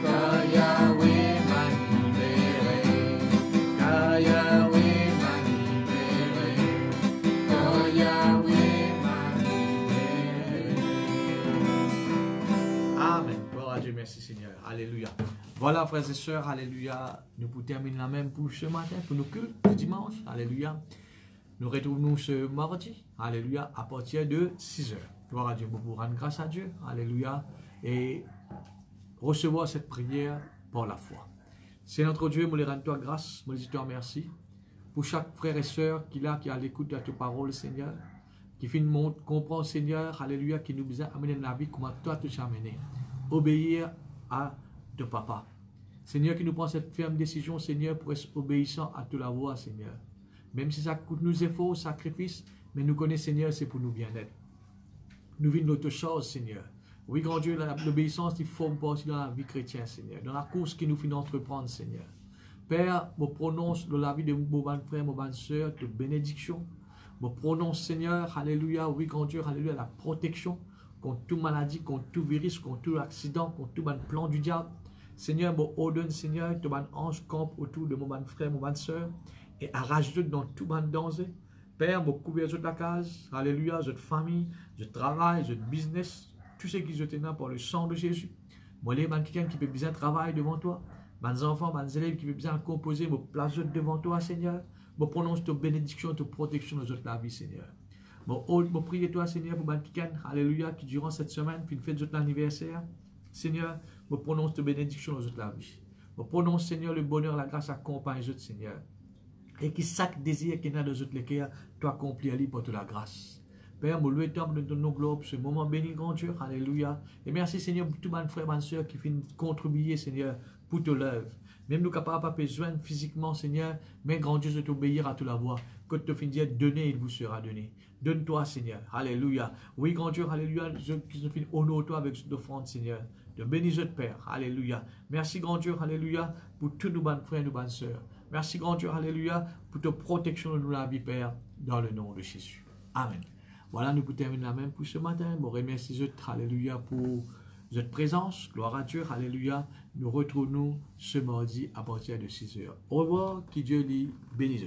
car Yahweh m'a libéré. Car Yahweh m'a libéré, car Yahweh m'a libéré. Amen. Gloire à Dieu, merci Seigneur. Alléluia. Voilà, frères et sœurs, alléluia. Nous pouvons terminer la même pour ce matin, pour nos cultes du dimanche. Alléluia. Nous retrouvons ce mardi, alléluia, à partir de 6 heures. Gloire à Dieu, pour rendre grâce à Dieu, alléluia, et recevoir cette prière par la foi. C'est notre Dieu, nous lui rendons toi grâce, nous lui disons merci pour chaque frère et sœur qui est là, qui est à l'écoute de ta parole, Seigneur, qui finalement comprend, Seigneur, alléluia, qui nous a amené dans la vie, comment toi tu t'as amené. Obéir à ton papa. Seigneur, qui nous prend cette ferme décision, Seigneur, pour être obéissant à toute la voix, Seigneur. Même si ça coûte nous efforts, sacrifices, mais nous connaissons, Seigneur, c'est pour nous bien-être. Nous vivons notre chose, Seigneur. Oui, grand Dieu, l'obéissance, il forme partie dans la vie chrétienne, Seigneur. Dans la course qui nous fait entreprendre, Seigneur. Père, je prononce dans la vie de mon bon frère, mon bonne soeur, de bénédiction. Je prononce, Seigneur, alléluia, oui, grand Dieu, alléluia, la protection contre toute maladie, contre tout virus, contre tout accident, contre tout plan du diable. Seigneur, je ordonne, Seigneur, que mon ange campe autour de mon bon frère, mon bonne soeur, et arrache-le dans tout bon danger. Père, je couvre la case, alléluia, votre famille, votre travail, votre business, tout ce qui est là par le sang de Jésus. Moi, les gens qui peut bien travailler devant toi, mes enfants, mes élèves qui peuvent bien composer, me place devant toi, Seigneur. Je prononce ta bénédiction, ta protection dans la vie, Seigneur. Je prie toi, Seigneur, pour les gens, alléluia, qui durant cette semaine, puis fête notre anniversaire. Seigneur, je prononce ta bénédiction dans la vie. Je prononce, Seigneur, le bonheur, la grâce accompagne les autres, Seigneur. Et qui chaque désir qui est dans les autres cœurs, toi accomplir pour toute la grâce. Père, je loue de ton nom globe, ce moment béni, grand Dieu, alléluia. Et merci, Seigneur, pour tous mes frères, mes soeurs qui viennent contribuer, Seigneur, pour ton œuvre. Même nous capables pas besoin physiquement, Seigneur, mais grand Dieu, de t'obéir à toute la voix. Que tu finis dire, donnez, il vous sera donné. Donne-toi, Seigneur. Alléluia. Oui, grand Dieu, alléluia. Je finis honore-toi avec cette offrande, Seigneur. De bénis notre Père. Alléluia. Merci, grand Dieu, alléluia, pour tous nos bonnes frères et nos bonnes sœurs. Merci, grand Dieu, alléluia, pour ta protection de nous, la vie, Père, dans le nom de Jésus. Amen. Voilà, nous pouvons terminer la même pour ce matin. Je remercie, alléluia, pour votre présence. Gloire à Dieu, alléluia. Nous retrouvons ce mardi à partir de 6 heures. Au revoir, que Dieu les bénisse.